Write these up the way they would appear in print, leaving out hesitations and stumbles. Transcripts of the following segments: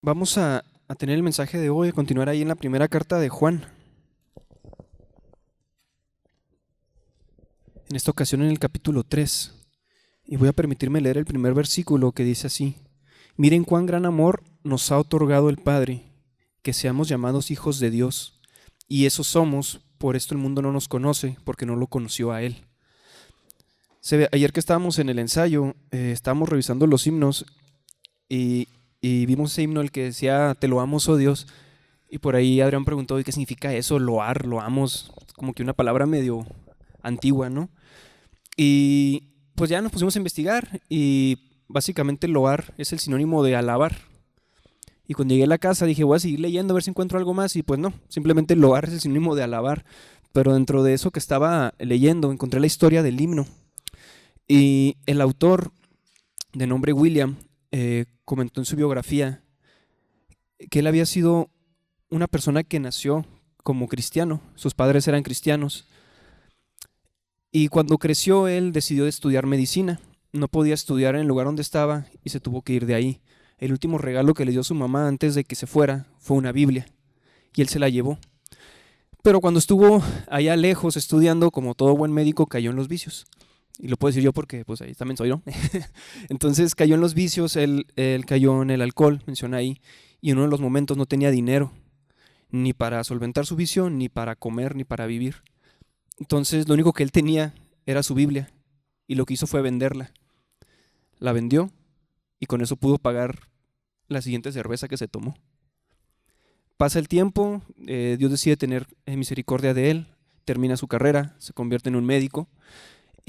Vamos a tener el mensaje de hoy, a continuar ahí en la primera carta de Juan. En esta ocasión en el capítulo 3. Y voy a permitirme leer el primer versículo que dice así: Miren cuán gran amor nos ha otorgado el Padre, que seamos llamados hijos de Dios. Y eso somos, por esto el mundo no nos conoce, porque no lo conoció a Él. Ayer que estábamos en el ensayo, estábamos revisando los himnos y vimos ese himno, el que decía te loamos, oh Dios. Y por ahí Adrián preguntó: ¿y qué significa eso? Loar, loamos, como que una palabra medio antigua, ¿no? Y pues ya nos pusimos a investigar y básicamente loar es el sinónimo de alabar. Y cuando llegué a la casa dije, voy a seguir leyendo a ver si encuentro algo más, y pues no, simplemente loar es el sinónimo de alabar. Pero dentro de eso que estaba leyendo encontré la historia del himno. Y el autor, de nombre William, comentó en su biografía que él había sido una persona que nació como cristiano, sus padres eran cristianos, y cuando creció él decidió estudiar medicina. No podía estudiar en el lugar donde estaba y se tuvo que ir de ahí. El último regalo que le dio su mamá antes de que se fuera fue una Biblia, y él se la llevó. Pero cuando estuvo allá lejos estudiando, como todo buen médico, cayó en los vicios. Y lo puedo decir yo porque pues ahí también soy, ¿no? Entonces cayó en los vicios, él cayó en el alcohol, menciona ahí, y en uno de los momentos no tenía dinero, ni para solventar su vicio, ni para comer, ni para vivir. Entonces lo único que él tenía era su Biblia, y lo que hizo fue venderla. La vendió y con eso pudo pagar la siguiente cerveza que se tomó. Pasa el tiempo, Dios decide tener misericordia de él, termina su carrera, se convierte en un médico,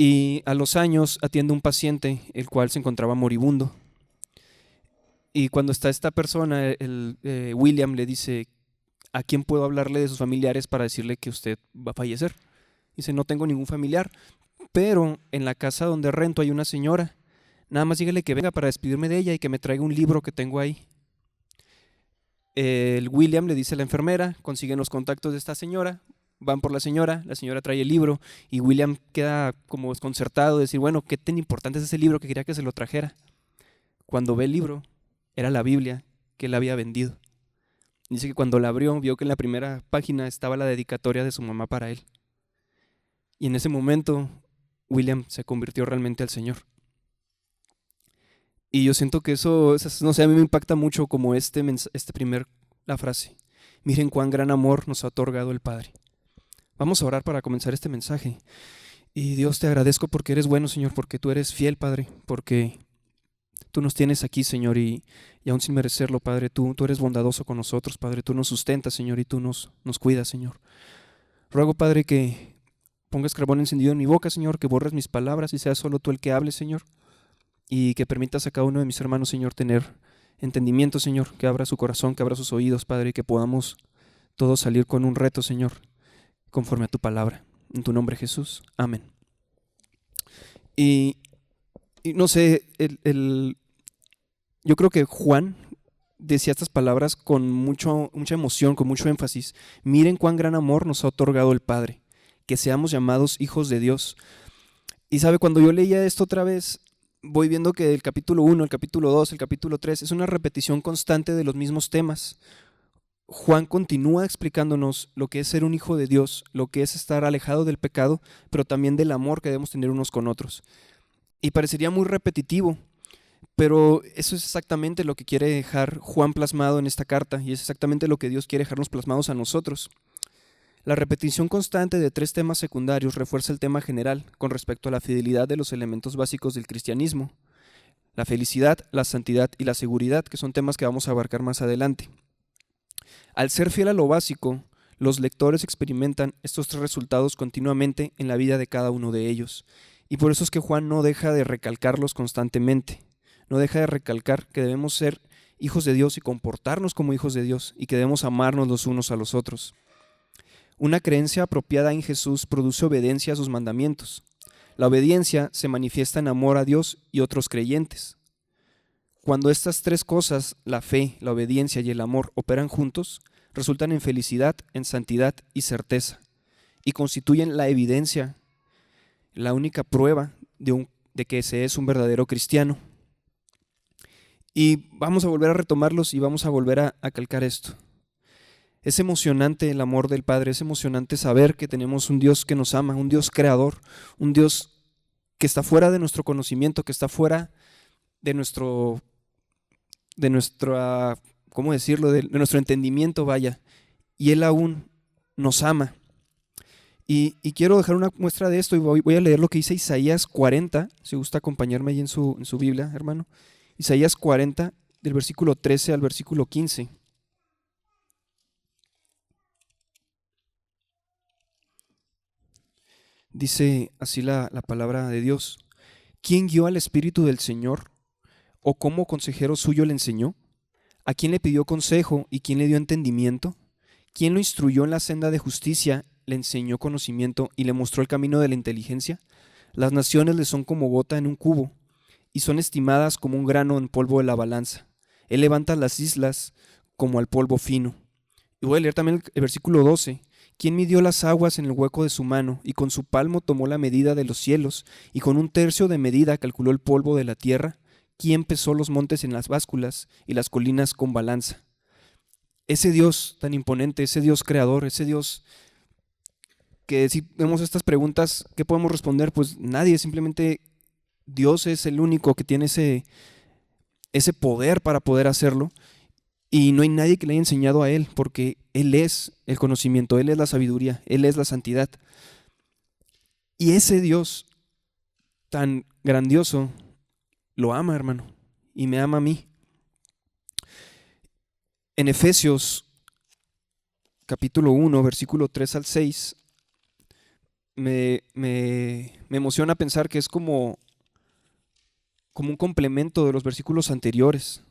y a los años atiende a un paciente el cual se encontraba moribundo. Y cuando está esta persona, William le dice: ¿a quién puedo hablarle de sus familiares para decirle que usted va a fallecer? Dice: no tengo ningún familiar, pero en la casa donde rento hay una señora. Nada más dígale que venga para despedirme de ella y que me traiga un libro que tengo ahí. El William le dice a la enfermera, consiguen los contactos de esta señora, van por la señora trae el libro y William queda como desconcertado de decir, bueno, ¿qué tan importante es ese libro que quería que se lo trajera? Cuando ve el libro, era la Biblia que él había vendido. Dice que cuando la abrió, vio que en la primera página estaba la dedicatoria de su mamá para él. Y en ese momento, William se convirtió realmente al Señor. Y yo siento que eso, no sé, a mí me impacta mucho como la frase: miren cuán gran amor nos ha otorgado el Padre. Vamos a orar para comenzar este mensaje. Y Dios, te agradezco porque eres bueno, Señor, porque tú eres fiel, Padre, porque tú nos tienes aquí, Señor, y aún sin merecerlo, Padre, tú eres bondadoso con nosotros, Padre, tú nos sustentas, Señor, y tú nos cuidas, Señor. Ruego, Padre, que pongas carbón encendido en mi boca, Señor, que borres mis palabras y seas solo tú el que hable, Señor, y que permitas a cada uno de mis hermanos, Señor, tener entendimiento, Señor, que abra su corazón, que abra sus oídos, Padre, y que podamos todos salir con un reto, Señor, conforme a tu palabra. En tu nombre, Jesús. Amén. Y no sé, yo creo que Juan decía estas palabras con mucha emoción, con mucho énfasis. Miren cuán gran amor nos ha otorgado el Padre, que seamos llamados hijos de Dios. Y sabe, cuando yo leía esto otra vez, voy viendo que el capítulo 1, el capítulo 2, el capítulo 3 es una repetición constante de los mismos temas. Juan continúa explicándonos lo que es ser un hijo de Dios, lo que es estar alejado del pecado, pero también del amor que debemos tener unos con otros. Y parecería muy repetitivo, pero eso es exactamente lo que quiere dejar Juan plasmado en esta carta, y es exactamente lo que Dios quiere dejarnos plasmados a nosotros. La repetición constante de 3 temas secundarios refuerza el tema general con respecto a la fidelidad de los elementos básicos del cristianismo: la felicidad, la santidad y la seguridad, que son temas que vamos a abarcar más adelante. Al ser fiel a lo básico, los lectores experimentan estos 3 resultados continuamente en la vida de cada uno de ellos. Y por eso es que Juan no deja de recalcarlos constantemente. No deja de recalcar que debemos ser hijos de Dios y comportarnos como hijos de Dios, y que debemos amarnos los unos a los otros. Una creencia apropiada en Jesús produce obediencia a sus mandamientos. La obediencia se manifiesta en amor a Dios y otros creyentes. Cuando estas 3 cosas, la fe, la obediencia y el amor, operan juntos, resultan en felicidad, en santidad y certeza, y constituyen la evidencia, la única prueba de que se es un verdadero cristiano. Y vamos a volver a retomarlos y vamos a volver a calcar esto. Es emocionante el amor del Padre, es emocionante saber que tenemos un Dios que nos ama, un Dios creador, un Dios que está fuera de nuestro conocimiento, que está fuera de nuestra, ¿cómo decirlo?, de nuestro entendimiento, vaya, y Él aún nos ama. Y quiero dejar una muestra de esto y voy a leer lo que dice Isaías 40, si gusta acompañarme ahí en su Biblia, hermano. Isaías 40, del versículo 13 al versículo 15. Dice así la palabra de Dios. ¿Quién guió al Espíritu del Señor? ¿O cómo consejero suyo le enseñó? ¿A quién le pidió consejo y quién le dio entendimiento? ¿Quién lo instruyó en la senda de justicia, le enseñó conocimiento y le mostró el camino de la inteligencia? Las naciones le son como gota en un cubo y son estimadas como un grano en polvo de la balanza. Él levanta las islas como al polvo fino. Y voy a leer también el versículo 12. ¿Quién midió las aguas en el hueco de su mano y con su palmo tomó la medida de los cielos y con un tercio de medida calculó el polvo de la tierra? ¿Quién pesó los montes en las básculas y las colinas con balanza? Ese Dios tan imponente, ese Dios creador, ese Dios que si vemos estas preguntas, ¿qué podemos responder? Pues nadie, simplemente Dios es el único que tiene ese poder para poder hacerlo y no hay nadie que le haya enseñado a Él porque Él es el conocimiento, Él es la sabiduría, Él es la santidad. Y ese Dios tan grandioso lo ama, hermano, y me ama a mí. En Efesios capítulo 1, versículo 3 al 6, me emociona pensar que es como un complemento de los versículos anteriores.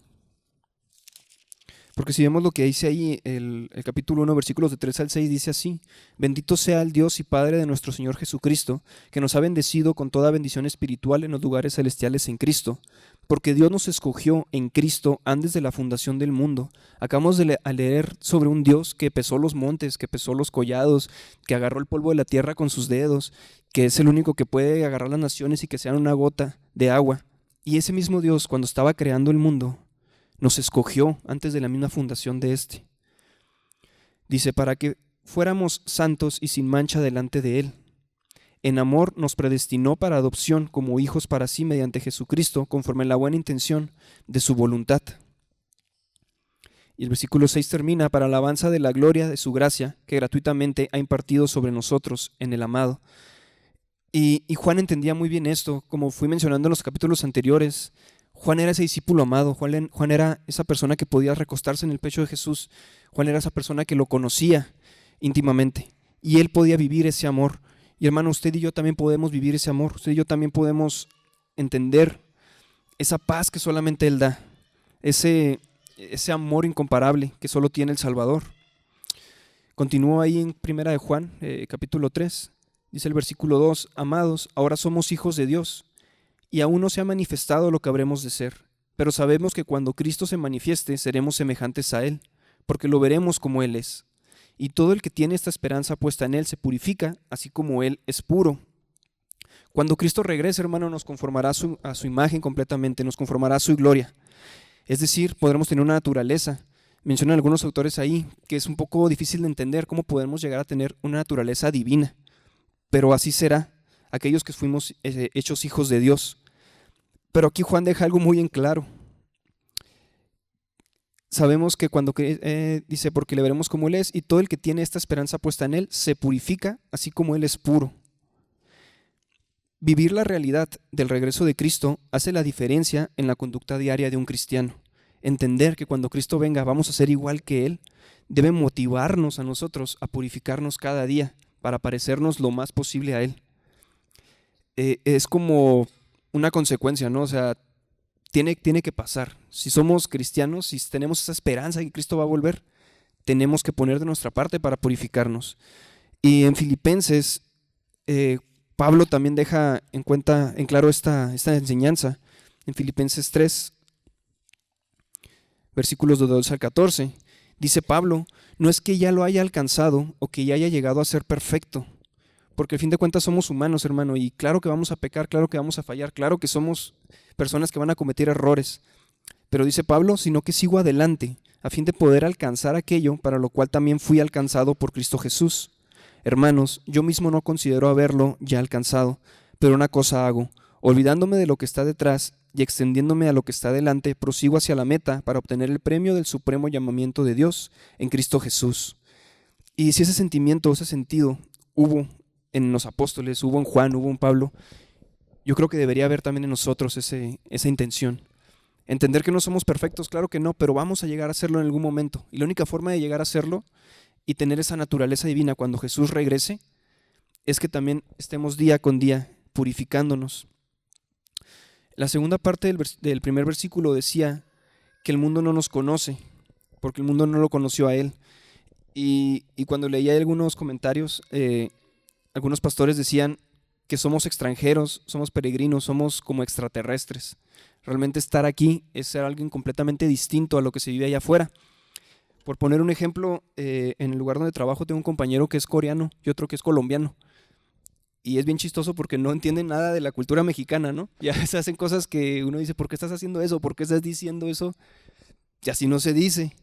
Porque si vemos lo que dice ahí, el capítulo 1, versículos de 3 al 6, dice así: Bendito sea el Dios y Padre de nuestro Señor Jesucristo, que nos ha bendecido con toda bendición espiritual en los lugares celestiales en Cristo, porque Dios nos escogió en Cristo antes de la fundación del mundo. Acabamos de leer sobre un Dios que pesó los montes, que pesó los collados, que agarró el polvo de la tierra con sus dedos, que es el único que puede agarrar las naciones y que sean una gota de agua. Y ese mismo Dios, cuando estaba creando el mundo, nos escogió antes de la misma fundación de este. Dice, para que fuéramos santos y sin mancha delante de Él. En amor nos predestinó para adopción como hijos para sí mediante Jesucristo, conforme a la buena intención de su voluntad. Y el versículo 6 termina, para alabanza de la gloria de su gracia, que gratuitamente ha impartido sobre nosotros en el amado. Y Juan entendía muy bien esto, como fui mencionando en los capítulos anteriores. Juan era ese discípulo amado, Juan era esa persona que podía recostarse en el pecho de Jesús, Juan era esa persona que lo conocía íntimamente y él podía vivir ese amor. Y hermano, usted y yo también podemos vivir ese amor, usted y yo también podemos entender esa paz que solamente Él da, ese amor incomparable que solo tiene el Salvador. Continúo ahí en Primera de Juan, capítulo 3, dice el versículo 2, amados, ahora somos hijos de Dios, y aún no se ha manifestado lo que habremos de ser, pero sabemos que cuando Cristo se manifieste seremos semejantes a Él, porque lo veremos como Él es. Y todo el que tiene esta esperanza puesta en Él se purifica, así como Él es puro. Cuando Cristo regrese, hermano, nos conformará a su imagen completamente, nos conformará a su gloria. Es decir, podremos tener una naturaleza. Mencionan algunos autores ahí que es un poco difícil de entender cómo podemos llegar a tener una naturaleza divina, pero así será aquellos que fuimos hechos hijos de Dios. Pero aquí Juan deja algo muy en claro. Sabemos que cuando dice, porque le veremos como Él es, y todo el que tiene esta esperanza puesta en Él se purifica, así como Él es puro. Vivir la realidad del regreso de Cristo hace la diferencia en la conducta diaria de un cristiano. Entender que cuando Cristo venga vamos a ser igual que Él debe motivarnos a nosotros a purificarnos cada día para parecernos lo más posible a Él. Es como una consecuencia, ¿no? O sea, tiene que pasar. Si somos cristianos, si tenemos esa esperanza de que Cristo va a volver, tenemos que poner de nuestra parte para purificarnos. Y en Filipenses, Pablo también deja en claro esta enseñanza. En Filipenses 3, versículos de 12 al 14, dice Pablo, no es que ya lo haya alcanzado o que ya haya llegado a ser perfecto, porque al fin de cuentas somos humanos, hermano, y claro que vamos a pecar, claro que vamos a fallar, claro que somos personas que van a cometer errores, Pero dice Pablo, sino que sigo adelante, a fin de poder alcanzar aquello para lo cual también fui alcanzado por Cristo Jesús. Hermanos, yo mismo no considero haberlo ya alcanzado, pero una cosa hago, olvidándome de lo que está detrás y extendiéndome a lo que está delante, prosigo hacia la meta para obtener el premio del supremo llamamiento de Dios en Cristo Jesús. Y si ese sentimiento, ese sentido hubo en los apóstoles, hubo en Juan, hubo en Pablo, yo creo que debería haber también en nosotros esa intención. Entender que no somos perfectos, claro que no, pero vamos a llegar a serlo en algún momento. Y la única forma de llegar a serlo y tener esa naturaleza divina cuando Jesús regrese es que también estemos día con día purificándonos. La segunda parte del primer versículo decía que el mundo no nos conoce, porque el mundo no lo conoció a Él. Y cuando leía algunos comentarios, algunos pastores decían que somos extranjeros, somos peregrinos, somos como extraterrestres. Realmente estar aquí es ser alguien completamente distinto a lo que se vive allá afuera. Por poner un ejemplo, en el lugar donde trabajo tengo un compañero que es coreano y otro que es colombiano. Y es bien chistoso porque no entienden nada de la cultura mexicana, ¿no? Ya se hacen cosas que uno dice, ¿por qué estás haciendo eso? ¿Por qué estás diciendo eso? Y así no se dice.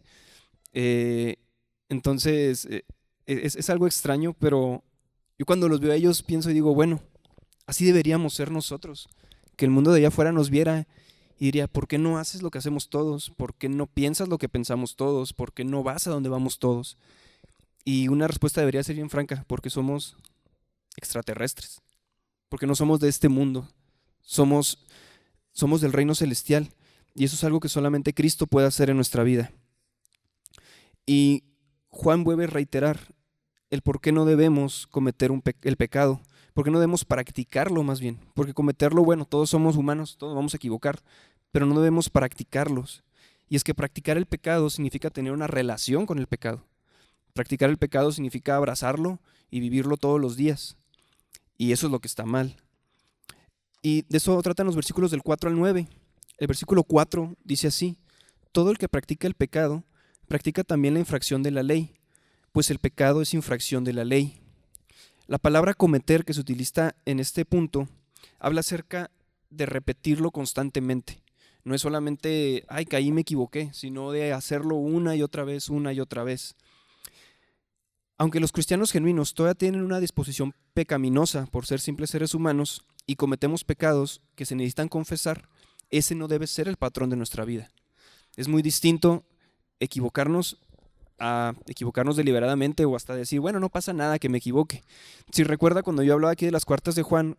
Entonces, es algo extraño, pero yo cuando los veo a ellos pienso y digo, bueno, así deberíamos ser nosotros. Que el mundo de allá afuera nos viera y diría, ¿por qué no haces lo que hacemos todos? ¿Por qué no piensas lo que pensamos todos? ¿Por qué no vas a donde vamos todos? Y una respuesta debería ser bien franca, porque somos extraterrestres, porque no somos de este mundo, somos del reino celestial, y eso es algo que solamente Cristo puede hacer en nuestra vida. Y Juan vuelve a reiterar el por qué no debemos cometer el pecado, por qué no debemos practicarlo más bien, porque cometerlo, bueno, todos somos humanos, todos vamos a equivocar, pero no debemos practicarlos. Y es que practicar el pecado significa tener una relación con el pecado. Practicar el pecado significa abrazarlo y vivirlo todos los días. Y eso es lo que está mal. Y de eso tratan los versículos del 4 al 9. El versículo 4 dice así: todo el que practica el pecado, practica también la infracción de la ley, pues el pecado es infracción de la ley. La palabra cometer que se utiliza en este punto habla acerca de repetirlo constantemente. No es solamente, ay, caí, me equivoqué, sino de hacerlo una y otra vez, una y otra vez. Aunque los cristianos genuinos todavía tienen una disposición pecaminosa por ser simples seres humanos y cometemos pecados que se necesitan confesar, ese no debe ser el patrón de nuestra vida. Es muy distinto equivocarnos a equivocarnos deliberadamente o hasta decir, bueno, no pasa nada que me equivoque. Si recuerda cuando yo hablaba aquí de las cartas de Juan,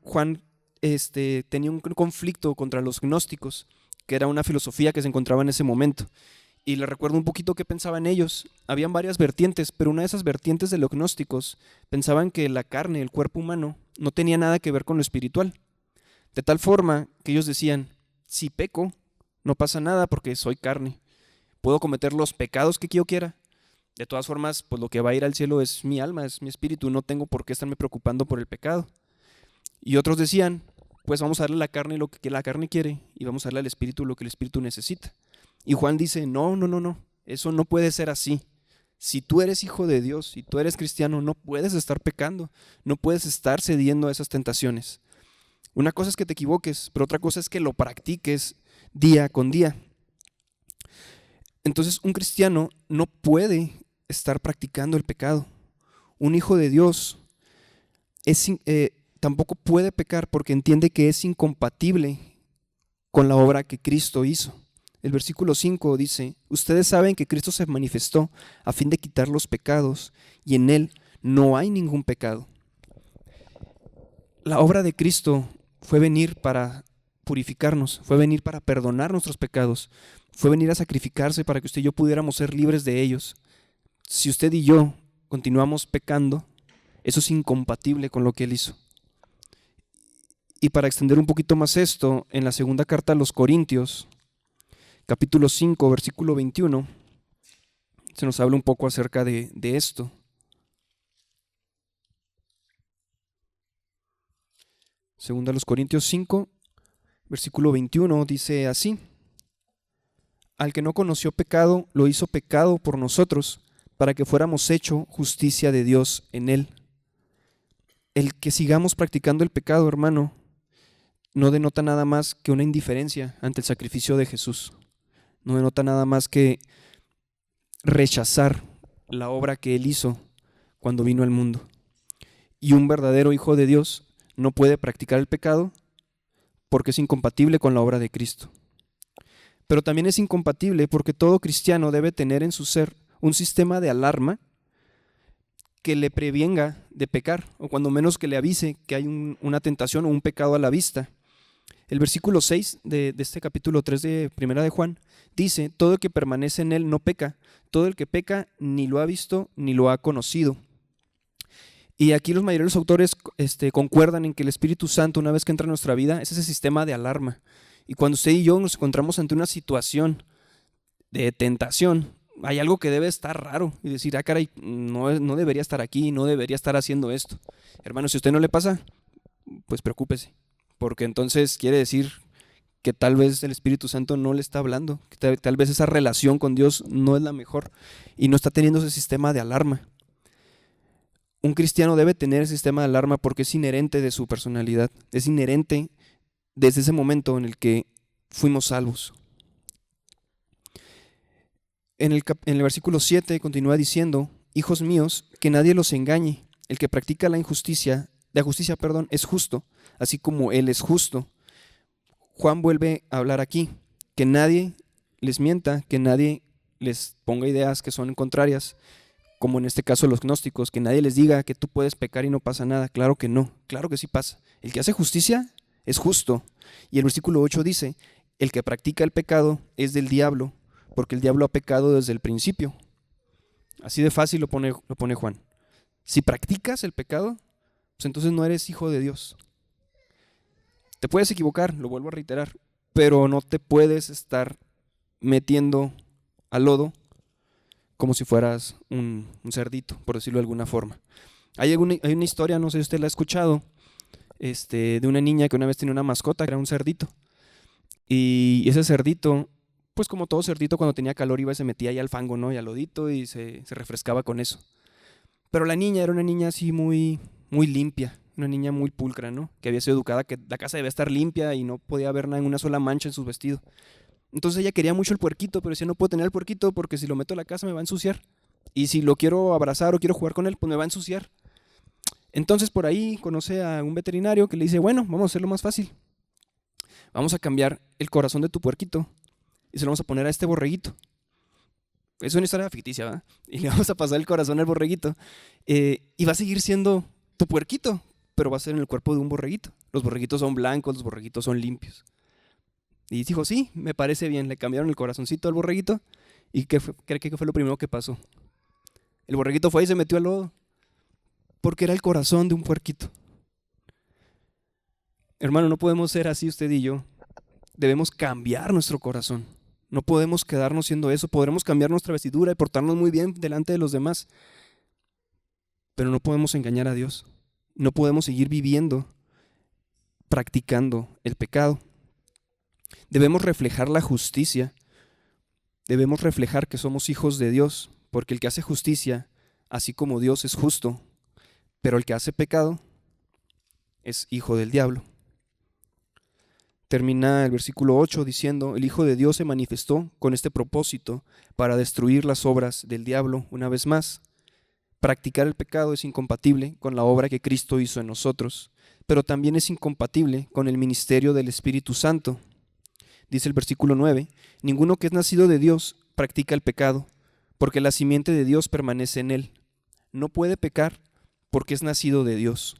tenía un conflicto contra los gnósticos, que era una filosofía que se encontraba en ese momento. Y le recuerdo un poquito qué pensaban ellos. Habían varias vertientes, pero una de esas vertientes de los gnósticos pensaban que la carne, el cuerpo humano, no tenía nada que ver con lo espiritual. De tal forma que ellos decían, si peco, no pasa nada porque soy carne. Puedo cometer los pecados que yo quiera. De todas formas, pues lo que va a ir al cielo es mi alma, es mi espíritu. No tengo por qué estarme preocupando por el pecado. Y otros decían, pues vamos a darle a la carne lo que la carne quiere y vamos a darle al espíritu lo que el espíritu necesita. Y Juan dice, no, eso no puede ser así. Si tú eres hijo de Dios, si tú eres cristiano, no puedes estar pecando, no puedes estar cediendo a esas tentaciones. Una cosa es que te equivoques, pero otra cosa es que lo practiques día con día. Entonces un cristiano no puede estar practicando el pecado. Un hijo de Dios tampoco puede pecar porque entiende que es incompatible con la obra que Cristo hizo. El versículo 5 dice, ustedes saben que Cristo se manifestó a fin de quitar los pecados y en Él no hay ningún pecado. La obra de Cristo fue venir para purificarnos, fue venir para perdonar nuestros pecados, fue venir a sacrificarse para que usted y yo pudiéramos ser libres de ellos. Si usted y yo continuamos pecando, eso es incompatible con lo que Él hizo. Y para extender un poquito más esto, en la segunda carta a los Corintios, capítulo 5, versículo 21, se nos habla un poco acerca de esto. Segunda a los Corintios 5, versículo 21, dice así: al que no conoció pecado, lo hizo pecado por nosotros, para que fuéramos hecho justicia de Dios en él. El que sigamos practicando el pecado, hermano, no denota nada más que una indiferencia ante el sacrificio de Jesús. no denota nada más que rechazar la obra que Él hizo cuando vino al mundo. Y un verdadero hijo de Dios no puede practicar el pecado porque es incompatible con la obra de Cristo. Pero también es incompatible porque todo cristiano debe tener en su ser un sistema de alarma que le prevenga de pecar, o cuando menos que le avise que hay una tentación o un pecado a la vista. El versículo 6 de este capítulo 3 de Primera de Juan dice: todo el que permanece en él no peca, todo el que peca ni lo ha visto ni lo ha conocido. Y aquí los mayores autores concuerdan en que el Espíritu Santo, una vez que entra en nuestra vida, es ese sistema de alarma. Y cuando usted y yo nos encontramos ante una situación de tentación, hay algo que debe estar raro y decir: caray, no debería estar aquí, no debería estar haciendo esto. Hermano, si a usted no le pasa, pues preocúpese, porque entonces quiere decir que tal vez el Espíritu Santo no le está hablando, que tal vez esa relación con Dios no es la mejor y no está teniendo ese sistema de alarma. Un cristiano debe tener ese sistema de alarma porque es inherente de su personalidad, es inherente desde ese momento en el que fuimos salvos. En el versículo 7 continúa diciendo: hijos míos, que nadie los engañe, el que practica la justicia es justo, así como Él es justo. Juan vuelve a hablar aquí, que nadie les mienta, que nadie les ponga ideas que son contrarias, como en este caso los gnósticos, que nadie les diga que tú puedes pecar y no pasa nada. Claro que no, claro que sí pasa. El que hace justicia es justo. Y el versículo 8 dice: el que practica el pecado es del diablo, porque el diablo ha pecado desde el principio. Así de fácil lo pone Juan. Si practicas el pecado, pues entonces no eres hijo de Dios. Te puedes equivocar, lo vuelvo a reiterar, pero no te puedes estar metiendo al lodo como si fueras un cerdito, por decirlo de alguna forma. Hay una historia, no sé si usted la ha escuchado, de una niña que una vez tenía una mascota que era un cerdito. Y ese cerdito, pues como todo cerdito, cuando tenía calor iba y se metía ahí al fango, ¿no? Y al lodito, y se refrescaba con eso. Pero la niña era una niña así muy, muy limpia, una niña muy pulcra, ¿no? Que había sido educada que la casa debía estar limpia y no podía haber nada, una sola mancha en su vestido. Entonces ella quería mucho el puerquito, pero decía: no puedo tener el puerquito porque si lo meto a la casa me va a ensuciar. Y si lo quiero abrazar o quiero jugar con él, pues me va a ensuciar. Entonces por ahí conoce a un veterinario que le dice: bueno, vamos a hacerlo más fácil. Vamos a cambiar el corazón de tu puerquito y se lo vamos a poner a este borreguito. Es una historia ficticia, ¿verdad? Y le vamos a pasar el corazón al borreguito. Y va a seguir siendo tu puerquito, pero va a ser en el cuerpo de un borreguito. Los borreguitos son blancos, los borreguitos son limpios. Y dijo: sí, me parece bien. Le cambiaron el corazoncito al borreguito. ¿Y qué cree que fue lo primero que pasó? El borreguito fue y se metió al lodo, porque era el corazón de un puerquito. Hermano, no podemos ser así usted y yo. Debemos cambiar nuestro corazón. No podemos quedarnos siendo eso. Podremos cambiar nuestra vestidura y portarnos muy bien delante de los demás, pero no podemos engañar a Dios. No podemos seguir viviendo, practicando el pecado. Debemos reflejar la justicia. Debemos reflejar que somos hijos de Dios, porque el que hace justicia, así como Dios es justo, pero el que hace pecado es hijo del diablo. Termina el versículo 8 diciendo: el Hijo de Dios se manifestó con este propósito, para destruir las obras del diablo. Una vez más, practicar el pecado es incompatible con la obra que Cristo hizo en nosotros, pero también es incompatible con el ministerio del Espíritu Santo. Dice el versículo 9: ninguno que es nacido de Dios practica el pecado, porque la simiente de Dios permanece en él. No puede pecar porque es nacido de Dios.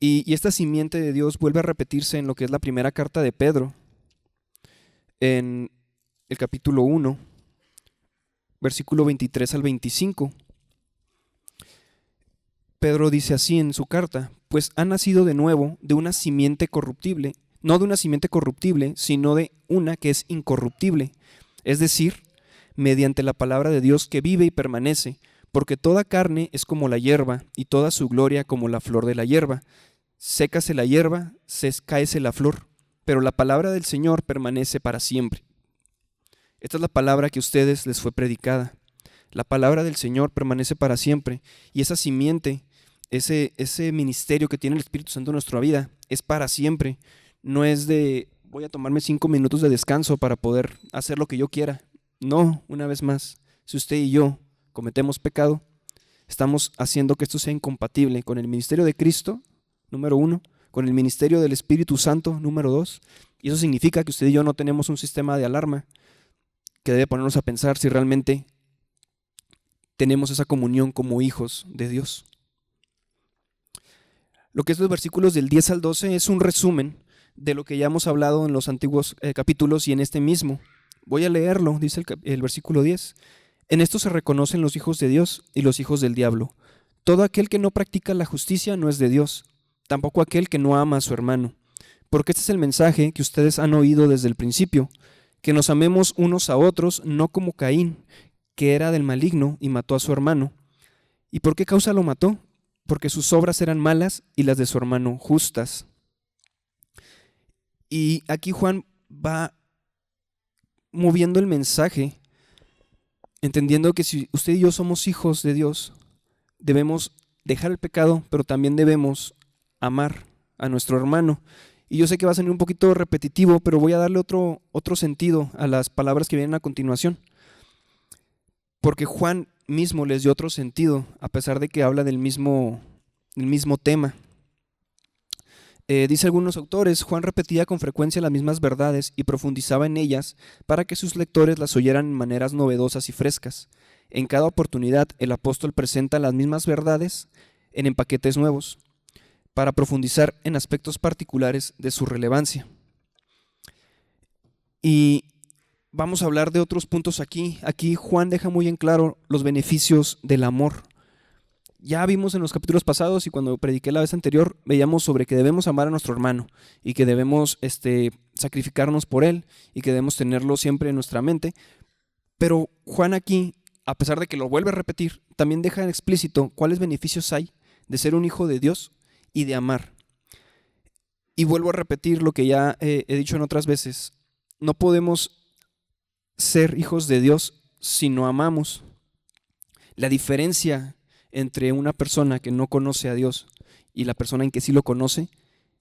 Y esta simiente de Dios vuelve a repetirse en lo que es la primera carta de Pedro, en el capítulo 1, versículo 23 al 25. Pedro dice así en su carta: pues ha nacido de nuevo de una simiente corruptible, no de una simiente corruptible, sino de una que es incorruptible, es decir, mediante la palabra de Dios que vive y permanece, porque toda carne es como la hierba, y toda su gloria como la flor de la hierba. Sécase la hierba, cáese la flor, pero la palabra del Señor permanece para siempre. Esta es la palabra que a ustedes les fue predicada. La palabra del Señor permanece para siempre, y esa simiente, ese ministerio que tiene el Espíritu Santo en nuestra vida, es para siempre. No es de voy a tomarme 5 minutos de descanso para poder hacer lo que yo quiera. No, una vez más, si usted y yo cometemos pecado, estamos haciendo que esto sea incompatible con el ministerio de Cristo, número 1, con el ministerio del Espíritu Santo, número 2, y eso significa que usted y yo no tenemos un sistema de alarma que debe ponernos a pensar si realmente tenemos esa comunión como hijos de Dios. Lo que es los versículos del 10 al 12 es un resumen de lo que ya hemos hablado en los antiguos capítulos y en este mismo. Voy a leerlo, dice el versículo 10. En esto se reconocen los hijos de Dios y los hijos del diablo. Todo aquel que no practica la justicia no es de Dios, tampoco aquel que no ama a su hermano. Porque este es el mensaje que ustedes han oído desde el principio, que nos amemos unos a otros, no como Caín, que era del maligno y mató a su hermano. ¿Y por qué causa lo mató? Porque sus obras eran malas y las de su hermano justas. Y aquí Juan va moviendo el mensaje, entendiendo que si usted y yo somos hijos de Dios, debemos dejar el pecado, pero también debemos amar a nuestro hermano. Y yo sé que va a ser un poquito repetitivo, pero voy a darle otro sentido a las palabras que vienen a continuación. Porque Juan mismo les dio otro sentido, a pesar de que habla del mismo tema. Dice algunos autores, Juan repetía con frecuencia las mismas verdades y profundizaba en ellas para que sus lectores las oyeran en maneras novedosas y frescas. En cada oportunidad, el apóstol presenta las mismas verdades en empaquetes nuevos, para profundizar en aspectos particulares de su relevancia. Y vamos a hablar de otros puntos aquí. Aquí Juan deja muy en claro los beneficios del amor. Ya vimos en los capítulos pasados y cuando prediqué la vez anterior, veíamos sobre que debemos amar a nuestro hermano y que debemos sacrificarnos por él y que debemos tenerlo siempre en nuestra mente. Pero Juan aquí, a pesar de que lo vuelve a repetir, también deja en explícito cuáles beneficios hay de ser un hijo de Dios y de amar. Y vuelvo a repetir lo que ya he dicho en otras veces. No podemos ser hijos de Dios si no amamos. La diferencia entre una persona que no conoce a Dios y la persona en que sí lo conoce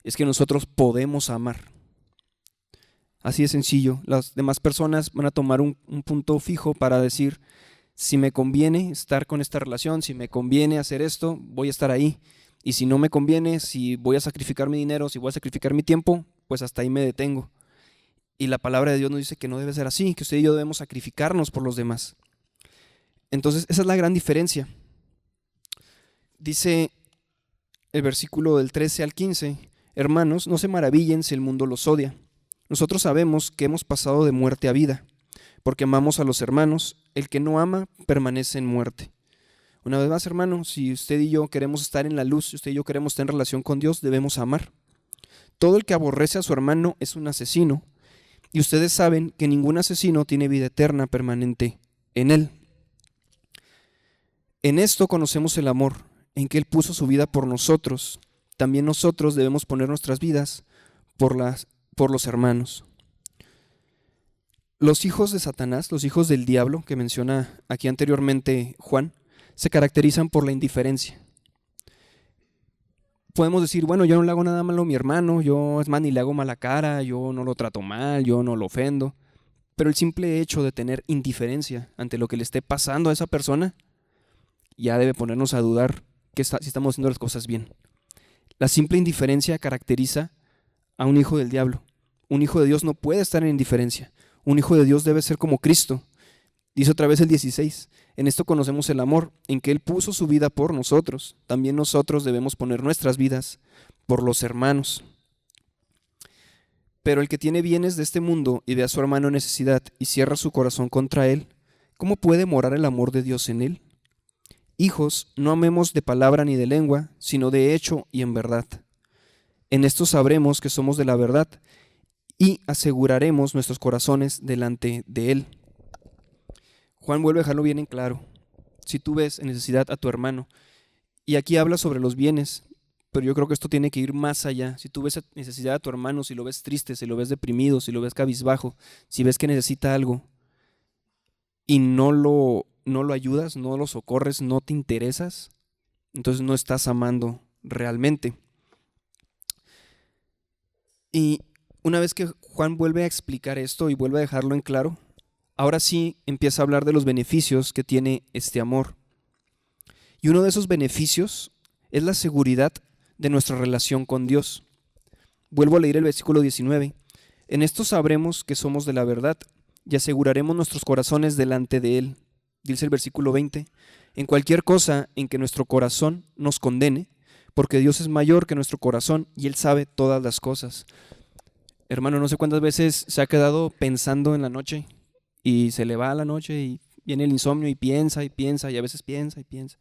es que nosotros podemos amar. Así de sencillo. Las demás personas van a tomar un punto fijo para decir, si me conviene estar con esta relación, si me conviene hacer esto, voy a estar ahí. Y si no me conviene, si voy a sacrificar mi dinero, si voy a sacrificar mi tiempo, pues hasta ahí me detengo. Y la palabra de Dios nos dice que no debe ser así, que usted y yo debemos sacrificarnos por los demás. Entonces, esa es la gran diferencia. Dice el versículo del 13 al 15, hermanos, no se maravillen si el mundo los odia. Nosotros sabemos que hemos pasado de muerte a vida, porque amamos a los hermanos. El que no ama permanece en muerte. Una vez más, hermano, si usted y yo queremos estar en la luz, si usted y yo queremos estar en relación con Dios, debemos amar. Todo el que aborrece a su hermano es un asesino, y ustedes saben que ningún asesino tiene vida eterna permanente en él. En esto conocemos el amor, en que Él puso su vida por nosotros. También nosotros debemos poner nuestras vidas por los hermanos. Los hijos de Satanás, los hijos del diablo, que menciona aquí anteriormente Juan, se caracterizan por la indiferencia. Podemos decir, bueno, yo no le hago nada malo a mi hermano, yo es más ni le hago mala cara, yo no lo trato mal, yo no lo ofendo. Pero el simple hecho de tener indiferencia ante lo que le esté pasando a esa persona ya debe ponernos a dudar si estamos haciendo las cosas bien. La simple indiferencia caracteriza a un hijo del diablo. Un hijo de Dios no puede estar en indiferencia. Un hijo de Dios debe ser como Cristo. Dice otra vez el 16, en esto conocemos el amor, en que Él puso su vida por nosotros. También nosotros debemos poner nuestras vidas por los hermanos. Pero el que tiene bienes de este mundo y ve a su hermano en necesidad y cierra su corazón contra él, ¿cómo puede morar el amor de Dios en él? Hijos, no amemos de palabra ni de lengua, sino de hecho y en verdad. En esto sabremos que somos de la verdad y aseguraremos nuestros corazones delante de Él. Juan vuelve a dejarlo bien en claro. Si tú ves en necesidad a tu hermano, y aquí habla sobre los bienes, pero yo creo que esto tiene que ir más allá. Si tú ves necesidad a tu hermano, si lo ves triste, si lo ves deprimido, si lo ves cabizbajo, si ves que necesita algo y no lo ayudas, no lo socorres, no te interesas, entonces no estás amando realmente. Y una vez que Juan vuelve a explicar esto y vuelve a dejarlo en claro, ahora sí empieza a hablar de los beneficios que tiene este amor. Y uno de esos beneficios es la seguridad de nuestra relación con Dios. Vuelvo a leer el versículo 19. En esto sabremos que somos de la verdad y aseguraremos nuestros corazones delante de Él. Dice el versículo 20. En cualquier cosa en que nuestro corazón nos condene, porque Dios es mayor que nuestro corazón y Él sabe todas las cosas. Hermano, no sé cuántas veces se ha quedado pensando en la noche y se le va a la noche y viene el insomnio y piensa y piensa y a veces piensa y piensa.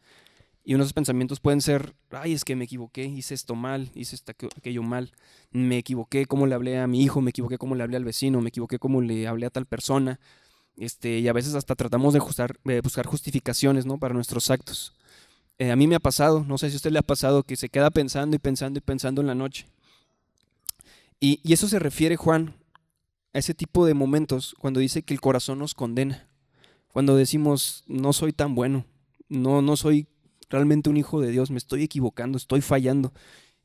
Y unos pensamientos pueden ser, ay, es que me equivoqué, hice esto mal, hice aquello mal, me equivoqué cómo le hablé a mi hijo, me equivoqué cómo le hablé al vecino, me equivoqué cómo le hablé a tal persona. Y a veces hasta tratamos de buscar justificaciones, ¿no?, para nuestros actos. A mí me ha pasado, no sé si a usted le ha pasado, que se queda pensando y pensando y pensando en la noche. Y eso se refiere, Juan, a ese tipo de momentos cuando dice que el corazón nos condena. Cuando decimos, no soy tan bueno, no soy realmente un hijo de Dios, me estoy equivocando, estoy fallando.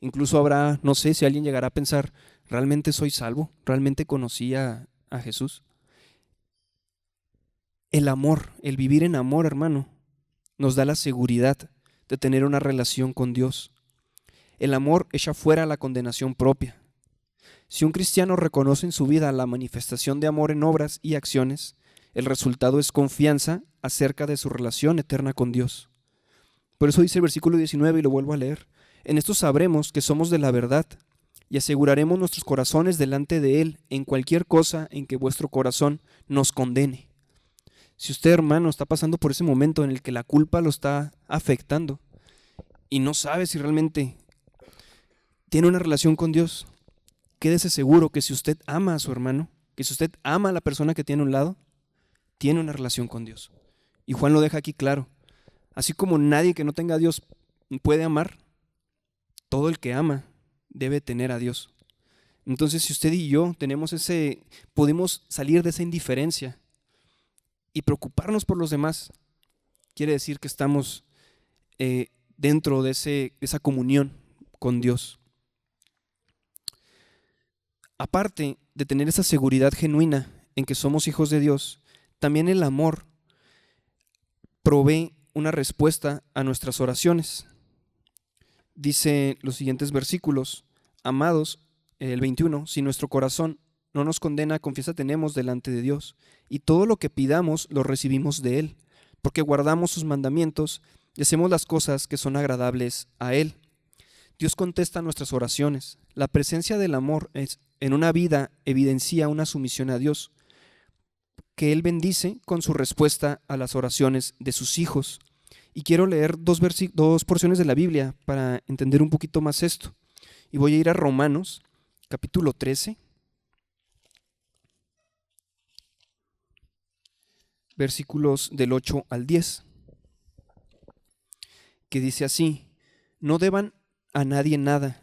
Incluso habrá, no sé si alguien llegará a pensar, ¿realmente soy salvo? ¿Realmente conocí a Jesús? El amor, el vivir en amor, hermano, nos da la seguridad de tener una relación con Dios. El amor echa fuera la condenación propia. Si un cristiano reconoce en su vida la manifestación de amor en obras y acciones, el resultado es confianza acerca de su relación eterna con Dios. Por eso dice el versículo 19 y lo vuelvo a leer. En esto sabremos que somos de la verdad y aseguraremos nuestros corazones delante de Él en cualquier cosa en que vuestro corazón nos condene. Si usted, hermano, está pasando por ese momento en el que la culpa lo está afectando y no sabe si realmente tiene una relación con Dios, quédese seguro que si usted ama a su hermano, que si usted ama a la persona que tiene a un lado, tiene una relación con Dios. Y Juan lo deja aquí claro. Así como nadie que no tenga a Dios puede amar, todo el que ama debe tener a Dios. Entonces, si usted y yo podemos salir de esa indiferencia y preocuparnos por los demás, quiere decir que estamos dentro de esa comunión con Dios. Aparte de tener esa seguridad genuina en que somos hijos de Dios, también el amor provee una respuesta a nuestras oraciones. Dice los siguientes versículos: amados, el 21, si nuestro corazón no nos condena, confianza tenemos delante de Dios, y todo lo que pidamos lo recibimos de Él, porque guardamos sus mandamientos y hacemos las cosas que son agradables a Él. Dios contesta nuestras oraciones. La presencia del amor en una vida evidencia una sumisión a Dios, que Él bendice con su respuesta a las oraciones de sus hijos. Y quiero leer dos porciones de la Biblia para entender un poquito más esto. Y voy a ir a Romanos, capítulo 13, versículos del 8 al 10, que dice así: no deban a nadie nada,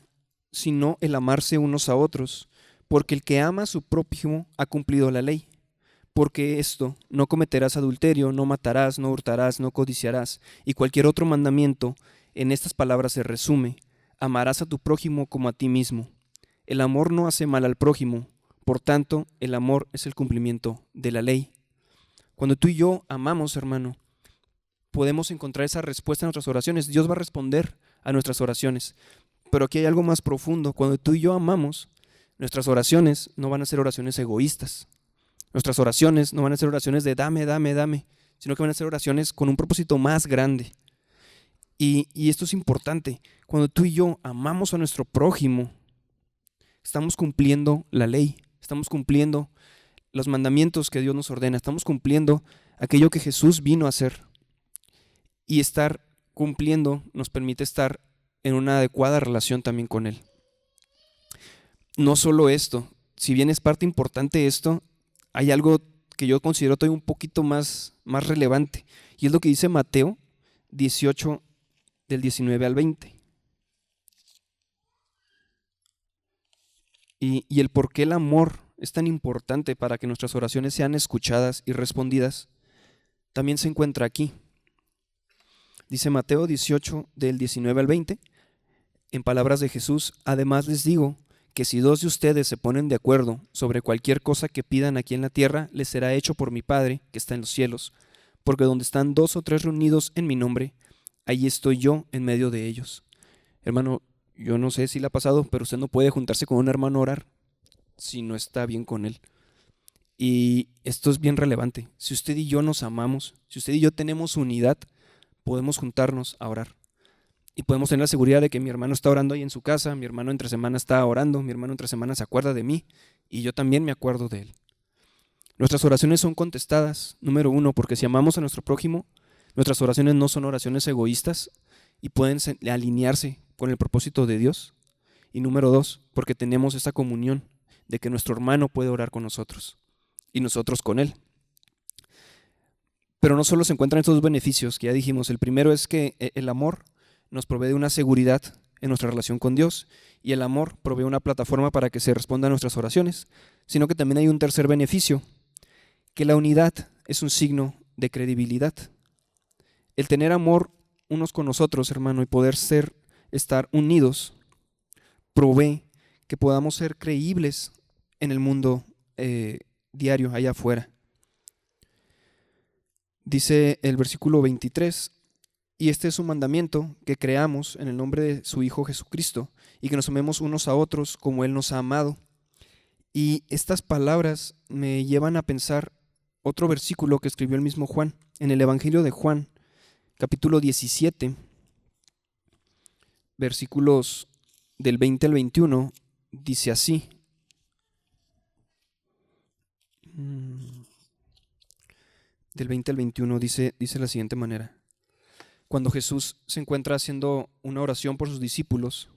sino el amarse unos a otros, porque el que ama a su prójimo ha cumplido la ley. Porque esto, no cometerás adulterio, no matarás, no hurtarás, no codiciarás, y cualquier otro mandamiento, en estas palabras se resume: amarás a tu prójimo como a ti mismo. El amor no hace mal al prójimo, por tanto, el amor es el cumplimiento de la ley. Cuando tú y yo amamos, hermano, podemos encontrar esa respuesta en nuestras oraciones. Dios va a responder a nuestras oraciones. Pero aquí hay algo más profundo. Cuando tú y yo amamos, nuestras oraciones no van a ser oraciones egoístas. Nuestras oraciones no van a ser oraciones de dame, dame, dame, sino que van a ser oraciones con un propósito más grande. Y esto es importante. Cuando tú y yo amamos a nuestro prójimo, estamos cumpliendo la ley, estamos cumpliendo los mandamientos que Dios nos ordena, estamos cumpliendo aquello que Jesús vino a hacer. Y estar cumpliendo nos permite estar en una adecuada relación también con Él. No solo esto, si bien es parte importante esto, hay algo que yo considero todavía un poquito más relevante, y es lo que dice Mateo 18, del 19 al 20. Y el por qué el amor es tan importante para que nuestras oraciones sean escuchadas y respondidas, también se encuentra aquí. Dice Mateo 18, del 19 al 20, en palabras de Jesús: además les digo que si dos de ustedes se ponen de acuerdo sobre cualquier cosa que pidan aquí en la tierra, les será hecho por mi Padre que está en los cielos. Porque donde están 2 o 3 reunidos en mi nombre, ahí estoy yo en medio de ellos. Hermano, yo no sé si le ha pasado, pero usted no puede juntarse con un hermano a orar si no está bien con él. Y esto es bien relevante. Si usted y yo nos amamos, si usted y yo tenemos unidad, podemos juntarnos a orar. Y podemos tener la seguridad de que mi hermano está orando ahí en su casa, mi hermano entre semana está orando, mi hermano entre semana se acuerda de mí y yo también me acuerdo de él. Nuestras oraciones son contestadas, número 1, porque si amamos a nuestro prójimo, nuestras oraciones no son oraciones egoístas y pueden alinearse con el propósito de Dios. Y número 2, porque tenemos esta comunión de que nuestro hermano puede orar con nosotros y nosotros con él. Pero no solo se encuentran estos dos beneficios que ya dijimos. El primero es que el amor nos provee de una seguridad en nuestra relación con Dios y el amor provee una plataforma para que se respondan a nuestras oraciones, sino que también hay un tercer beneficio, que la unidad es un signo de credibilidad. El tener amor unos con nosotros, hermano, y poder estar unidos, provee que podamos ser creíbles en el mundo diario allá afuera. Dice el versículo 23, y este es un mandamiento, que creamos en el nombre de su Hijo Jesucristo y que nos amemos unos a otros como Él nos ha amado. Y estas palabras me llevan a pensar otro versículo que escribió el mismo Juan, en el Evangelio de Juan, capítulo 17, versículos del 20 al 21, dice así. Del 20 al 21 dice de la siguiente manera. Cuando Jesús se encuentra haciendo una oración por sus discípulos,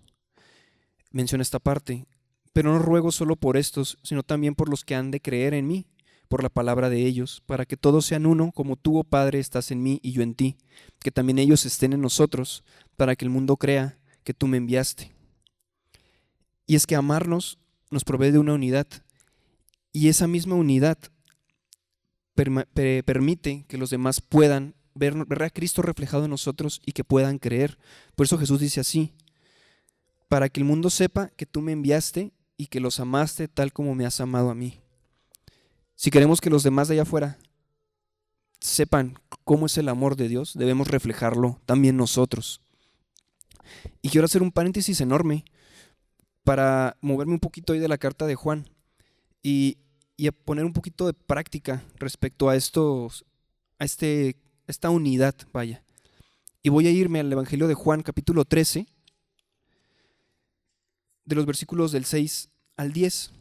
menciona esta parte: pero no ruego solo por estos, sino también por los que han de creer en mí, por la palabra de ellos, para que todos sean uno, como tú, oh Padre, estás en mí y yo en ti, que también ellos estén en nosotros, para que el mundo crea que tú me enviaste. Y es que amarnos nos provee de una unidad, y esa misma unidad permite que los demás puedan ver a Cristo reflejado en nosotros y que puedan creer. Por eso Jesús dice así: para que el mundo sepa que tú me enviaste y que los amaste tal como me has amado a mí. Si queremos que los demás de allá afuera sepan cómo es el amor de Dios, debemos reflejarlo también nosotros. Y quiero hacer un paréntesis enorme para moverme un poquito ahí de la carta de Juan y a poner un poquito de práctica respecto a esta unidad, vaya. Y voy a irme al Evangelio de Juan, capítulo 13, de los versículos del 6 al 10.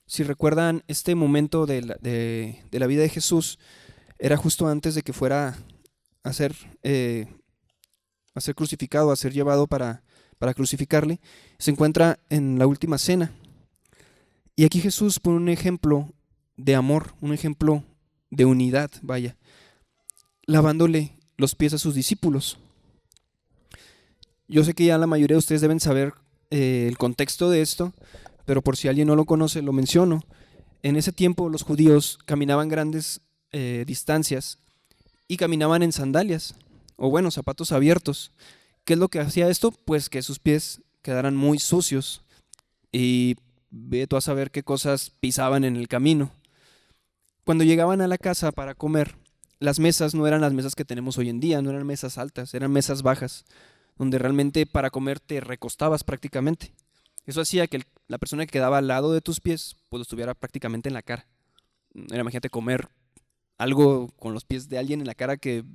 Si recuerdan, este momento de la vida de Jesús era justo antes de que fuera a ser crucificado, a ser llevado para crucificarle. Se encuentra en la última cena. Y aquí Jesús pone un ejemplo de amor, un ejemplo de unidad, vaya, lavándole los pies a sus discípulos. Yo sé que ya la mayoría de ustedes deben saber el contexto de esto, pero por si alguien no lo conoce, lo menciono. En ese tiempo los judíos caminaban grandes distancias y caminaban en sandalias, o bueno, zapatos abiertos. ¿Qué es lo que hacía esto? Pues que sus pies quedaran muy sucios y ve tú a saber qué cosas pisaban en el camino. Cuando llegaban a la casa para comer, las mesas no eran las mesas que tenemos hoy en día, no eran mesas altas, eran mesas bajas, donde realmente para comer te recostabas prácticamente. Eso hacía que la persona que quedaba al lado de tus pies pues estuviera prácticamente en la cara. Imagínate comer algo con los pies de alguien en la cara que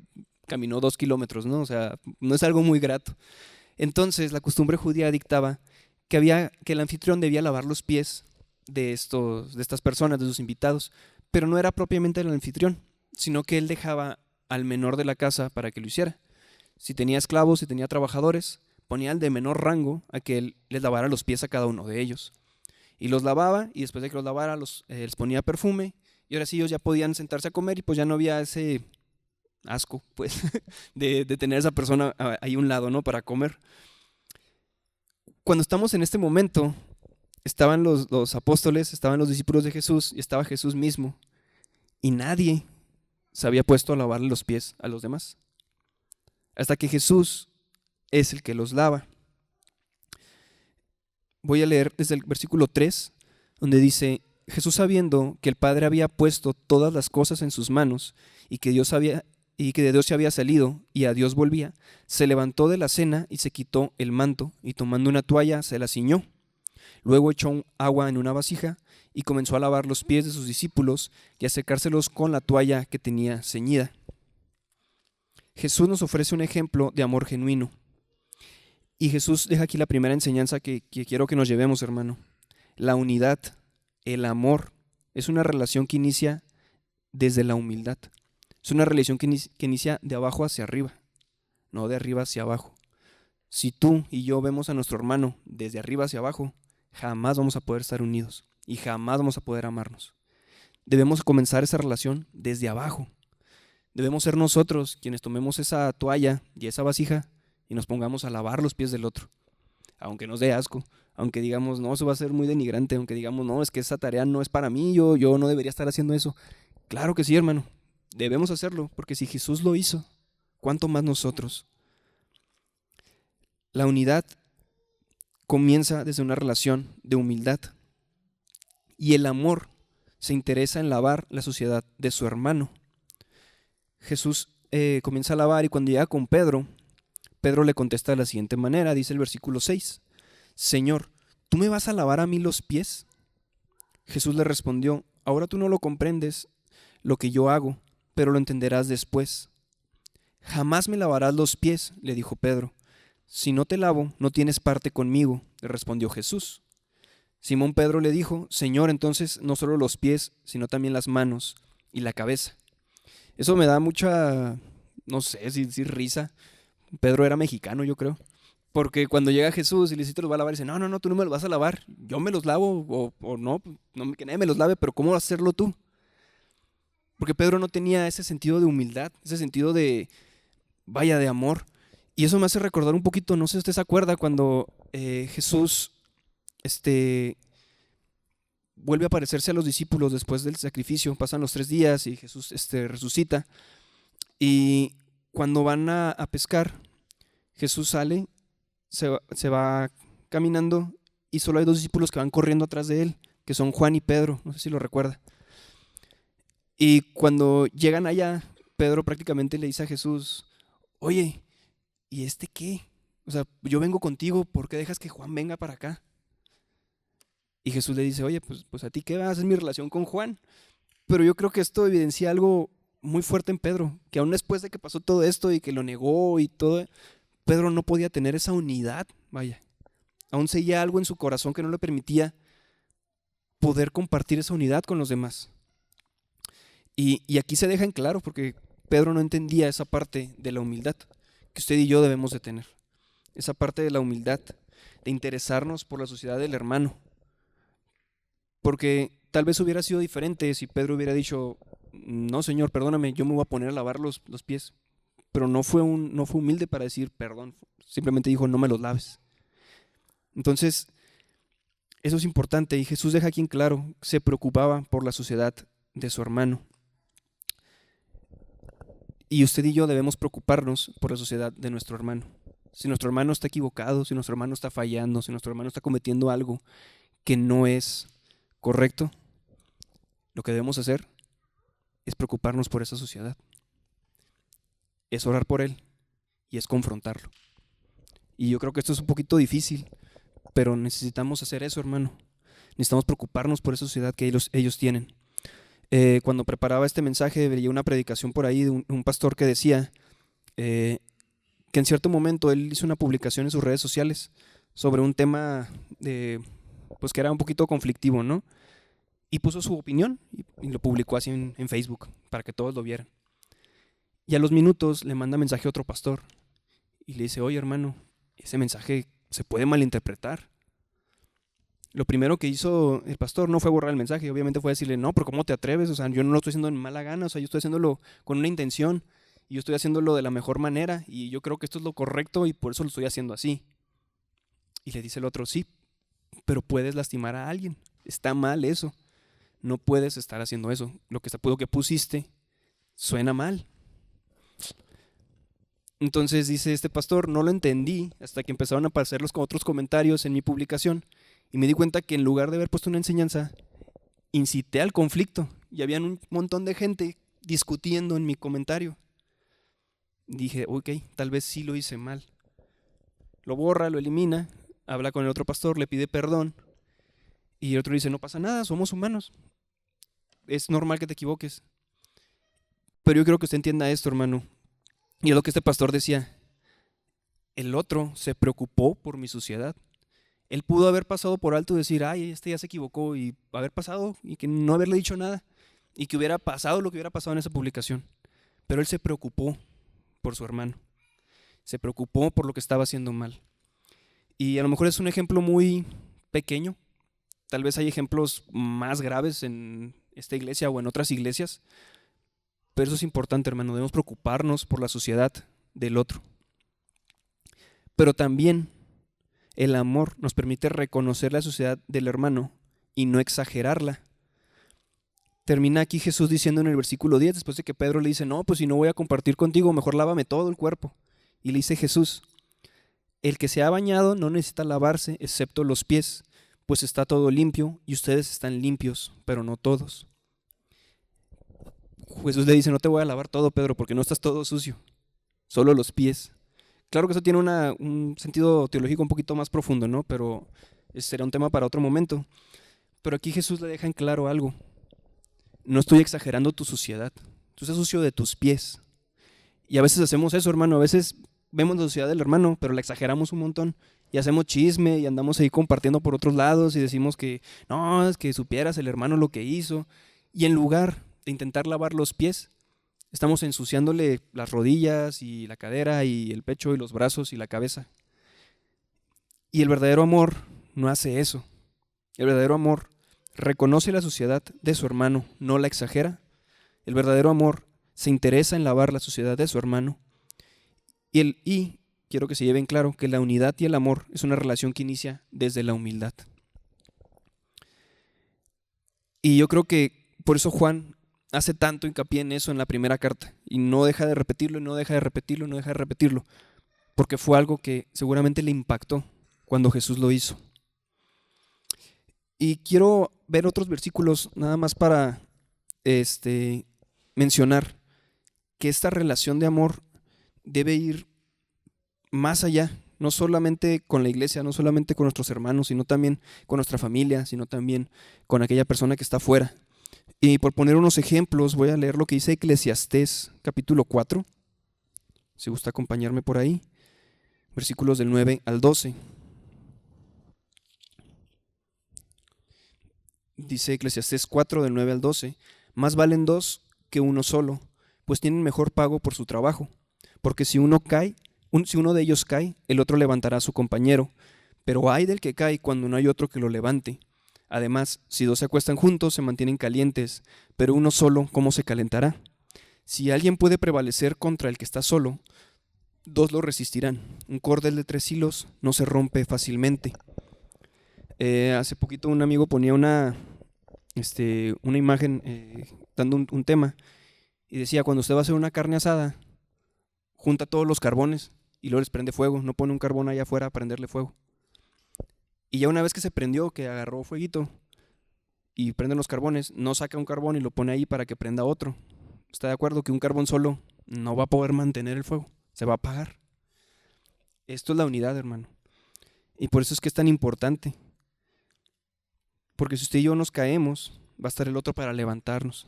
caminó 2 kilómetros, ¿no? O sea, no es algo muy grato. Entonces la costumbre judía dictaba que el anfitrión debía lavar los pies de estas personas, de sus invitados, pero no era propiamente el anfitrión, sino que él dejaba al menor de la casa para que lo hiciera. Si tenía esclavos, si tenía trabajadores, ponía al de menor rango a que él les lavara los pies a cada uno de ellos. Y los lavaba, y después de que los lavara, les ponía perfume, y ahora sí ellos ya podían sentarse a comer, y pues ya no había ese asco, pues, de tener a esa persona ahí a un lado, ¿no?, para comer. Cuando estamos en este momento, estaban los apóstoles, estaban los discípulos de Jesús, y estaba Jesús mismo, y nadie se había puesto a lavarle los pies a los demás, hasta que Jesús es el que los lava. voy a leer desde el versículo 3, donde dice: Jesús, sabiendo que el Padre había puesto todas las cosas en sus manos y que de Dios se había salido y a Dios volvía, se levantó de la cena y se quitó el manto y tomando una toalla se la ciñó. Luego echó agua en una vasija y comenzó a lavar los pies de sus discípulos y a secárselos con la toalla que tenía ceñida. Jesús nos ofrece un ejemplo de amor genuino. Y Jesús deja aquí la primera enseñanza que quiero que nos llevemos, hermano. La unidad, el amor, es una relación que inicia desde la humildad. Es una relación que inicia de abajo hacia arriba, no de arriba hacia abajo. Si tú y yo vemos a nuestro hermano desde arriba hacia abajo, jamás vamos a poder estar unidos y jamás vamos a poder amarnos. Debemos comenzar esa relación desde abajo. Debemos ser nosotros quienes tomemos esa toalla y esa vasija y nos pongamos a lavar los pies del otro. Aunque nos dé asco, aunque digamos, no, eso va a ser muy denigrante, aunque digamos, no, es que esa tarea no es para mí, yo no debería estar haciendo eso. Claro que sí, hermano, debemos hacerlo, porque si Jesús lo hizo, ¿cuánto más nosotros? La unidad comienza desde una relación de humildad. Y el amor se interesa en lavar la suciedad de su hermano. Jesús comienza a lavar y cuando llega con Pedro, Pedro le contesta de la siguiente manera, dice el versículo 6, Señor, ¿tú me vas a lavar a mí los pies? Jesús le respondió, ahora tú no lo comprendes lo que yo hago, pero lo entenderás después. Jamás me lavarás los pies, le dijo Pedro. Si no te lavo, no tienes parte conmigo, le respondió Jesús. Simón Pedro le dijo, Señor, entonces no solo los pies, sino también las manos y la cabeza. Eso me da mucha, no sé si risa. Pedro era mexicano, yo creo. Porque cuando llega Jesús y le dice, te los va a lavar, dice, no, tú no me los vas a lavar. Yo me los lavo o no, que nadie me los lave, pero ¿cómo vas a hacerlo tú? Porque Pedro no tenía ese sentido de humildad, ese sentido de, vaya, de amor. Y eso me hace recordar un poquito, no sé si usted se acuerda, cuando Jesús vuelve a aparecerse a los discípulos después del sacrificio. Pasan los 3 días y Jesús resucita. Y cuando van a pescar, Jesús sale, se va caminando y solo hay 2 discípulos que van corriendo atrás de él, que son Juan y Pedro, no sé si lo recuerda. Y cuando llegan allá, Pedro prácticamente le dice a Jesús, oye, ¿y este qué? O sea, yo vengo contigo, ¿por qué dejas que Juan venga para acá? Y Jesús le dice, oye, pues a ti qué vas, es mi relación con Juan. Pero yo creo que esto evidencia algo muy fuerte en Pedro, que aún después de que pasó todo esto y que lo negó y todo, Pedro no podía tener esa unidad, vaya. Aún seguía algo en su corazón que no le permitía poder compartir esa unidad con los demás. Y aquí se deja en claro, porque Pedro no entendía esa parte de la humildad que usted y yo debemos de tener. Esa parte de la humildad, de interesarnos por la sociedad del hermano. Porque tal vez hubiera sido diferente si Pedro hubiera dicho, no señor, perdóname, yo me voy a poner a lavar los pies. Pero no fue humilde para decir perdón, simplemente dijo, no me los laves. Entonces, eso es importante y Jesús deja aquí en claro, se preocupaba por la sociedad de su hermano. Y usted y yo debemos preocuparnos por la sociedad de nuestro hermano. Si nuestro hermano está equivocado, si nuestro hermano está fallando, si nuestro hermano está cometiendo algo que no es correcto, lo que debemos hacer es preocuparnos por esa sociedad. Es orar por él y es confrontarlo. Y yo creo que esto es un poquito difícil, pero necesitamos hacer eso, hermano. Necesitamos preocuparnos por esa sociedad que ellos tienen. Cuando preparaba este mensaje, veía una predicación por ahí de un pastor que decía que en cierto momento él hizo una publicación en sus redes sociales sobre un tema pues que era un poquito conflictivo, ¿no? Y puso su opinión y lo publicó así en Facebook para que todos lo vieran. Y a los minutos le manda mensaje a otro pastor y le dice, oye hermano, ese mensaje se puede malinterpretar. Lo primero que hizo el pastor no fue borrar el mensaje, obviamente fue decirle, no, pero ¿cómo te atreves? O sea, yo no lo estoy haciendo en mala gana, o sea, yo estoy haciéndolo con una intención y yo estoy haciéndolo de la mejor manera y yo creo que esto es lo correcto y por eso lo estoy haciendo así. Y le dice el otro, sí, pero puedes lastimar a alguien, está mal eso, no puedes estar haciendo eso, lo que pusiste suena mal. Entonces dice este pastor, no lo entendí hasta que empezaron a aparecer los otros comentarios en mi publicación Y me di cuenta que en lugar de haber puesto una enseñanza, incité al conflicto. Y habían un montón de gente discutiendo en mi comentario. Dije, ok, tal vez sí lo hice mal. Lo borra, lo elimina, habla con el otro pastor, le pide perdón. Y el otro dice, no pasa nada, somos humanos. Es normal que te equivoques. Pero yo creo que usted entienda esto, hermano. Y es lo que este pastor decía. El otro se preocupó por mi suciedad. Él pudo haber pasado por alto y decir, ay, este ya se equivocó, y haber pasado y que no haberle dicho nada, y que hubiera pasado lo que hubiera pasado en esa publicación. Pero él se preocupó por su hermano. Se preocupó por lo que estaba haciendo mal. Y a lo mejor es un ejemplo muy pequeño. Tal vez hay ejemplos más graves en esta iglesia o en otras iglesias. Pero eso es importante, hermano. Debemos preocuparnos por la suciedad del otro. Pero también el amor nos permite reconocer la suciedad del hermano y no exagerarla. Termina aquí Jesús diciendo en el versículo 10, después de que Pedro le dice, no, pues si no voy a compartir contigo, mejor lávame todo el cuerpo. Y le dice Jesús, el que se ha bañado no necesita lavarse excepto los pies, pues está todo limpio y ustedes están limpios, pero no todos. Jesús le dice, no te voy a lavar todo, Pedro, porque no estás todo sucio, solo los pies. Claro que eso tiene un sentido teológico un poquito más profundo, ¿no? Pero será un tema para otro momento. Pero aquí Jesús le deja en claro algo. No estoy exagerando tu suciedad. Tú estás sucio de tus pies. Y a veces hacemos eso, hermano. A veces vemos la suciedad del hermano, pero la exageramos un montón. Y hacemos chisme y andamos ahí compartiendo por otros lados y decimos que no, es que supieras el hermano lo que hizo. Y en lugar de intentar lavar los pies, estamos ensuciándole las rodillas y la cadera y el pecho y los brazos y la cabeza. Y el verdadero amor no hace eso. El verdadero amor reconoce la suciedad de su hermano, no la exagera. El verdadero amor se interesa en lavar la suciedad de su hermano. Y quiero que se lleven claro que la unidad y el amor es una relación que inicia desde la humildad. Y yo creo que por eso Juan hace tanto hincapié en eso en la primera carta. Y no deja de repetirlo, no deja de repetirlo, no deja de repetirlo. Porque fue algo que seguramente le impactó cuando Jesús lo hizo. Y quiero ver otros versículos nada más para mencionar que esta relación de amor debe ir más allá, no solamente con la iglesia, no solamente con nuestros hermanos, sino también con nuestra familia, sino también con aquella persona que está afuera. Y por poner unos ejemplos, voy a leer lo que dice Eclesiastés capítulo 4, si gusta acompañarme por ahí, versículos del 9 al 12. Dice Eclesiastés 4 del 9 al 12, más valen dos que uno solo, pues tienen mejor pago por su trabajo, porque si uno de ellos cae, el otro levantará a su compañero, pero ay del que cae cuando no hay otro que lo levante. Además, si dos se acuestan juntos, se mantienen calientes, pero uno solo, ¿cómo se calentará? Si alguien puede prevalecer contra el que está solo, dos lo resistirán. Un cordel de 3 hilos no se rompe fácilmente. Hace poquito un amigo ponía una imagen dando un tema y decía, cuando usted va a hacer una carne asada, junta todos los carbones y luego les prende fuego, no pone un carbón allá afuera a prenderle fuego. Y ya una vez que se prendió, que agarró fueguito y prenden los carbones, no saca un carbón y lo pone ahí para que prenda otro. ¿Está de acuerdo que un carbón solo no va a poder mantener el fuego? Se va a apagar. Esto es la unidad, hermano. Y por eso es que es tan importante. Porque si usted y yo nos caemos, va a estar el otro para levantarnos.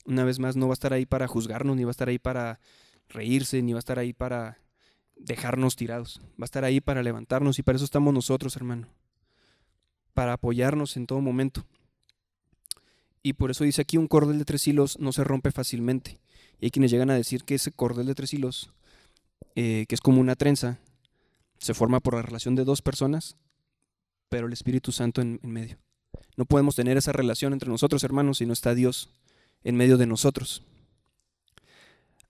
Una vez más, no va a estar ahí para juzgarnos, ni va a estar ahí para reírse, ni va a estar ahí para dejarnos tirados. Va a estar ahí para levantarnos y para eso estamos nosotros, hermano. Para apoyarnos en todo momento. Y por eso dice aquí, un cordel de 3 hilos no se rompe fácilmente. Y hay quienes llegan a decir que ese cordel de 3 hilos, que es como una trenza, se forma por la relación de 2 personas, pero el Espíritu Santo en medio. No podemos tener esa relación entre nosotros, hermanos, si no está Dios en medio de nosotros.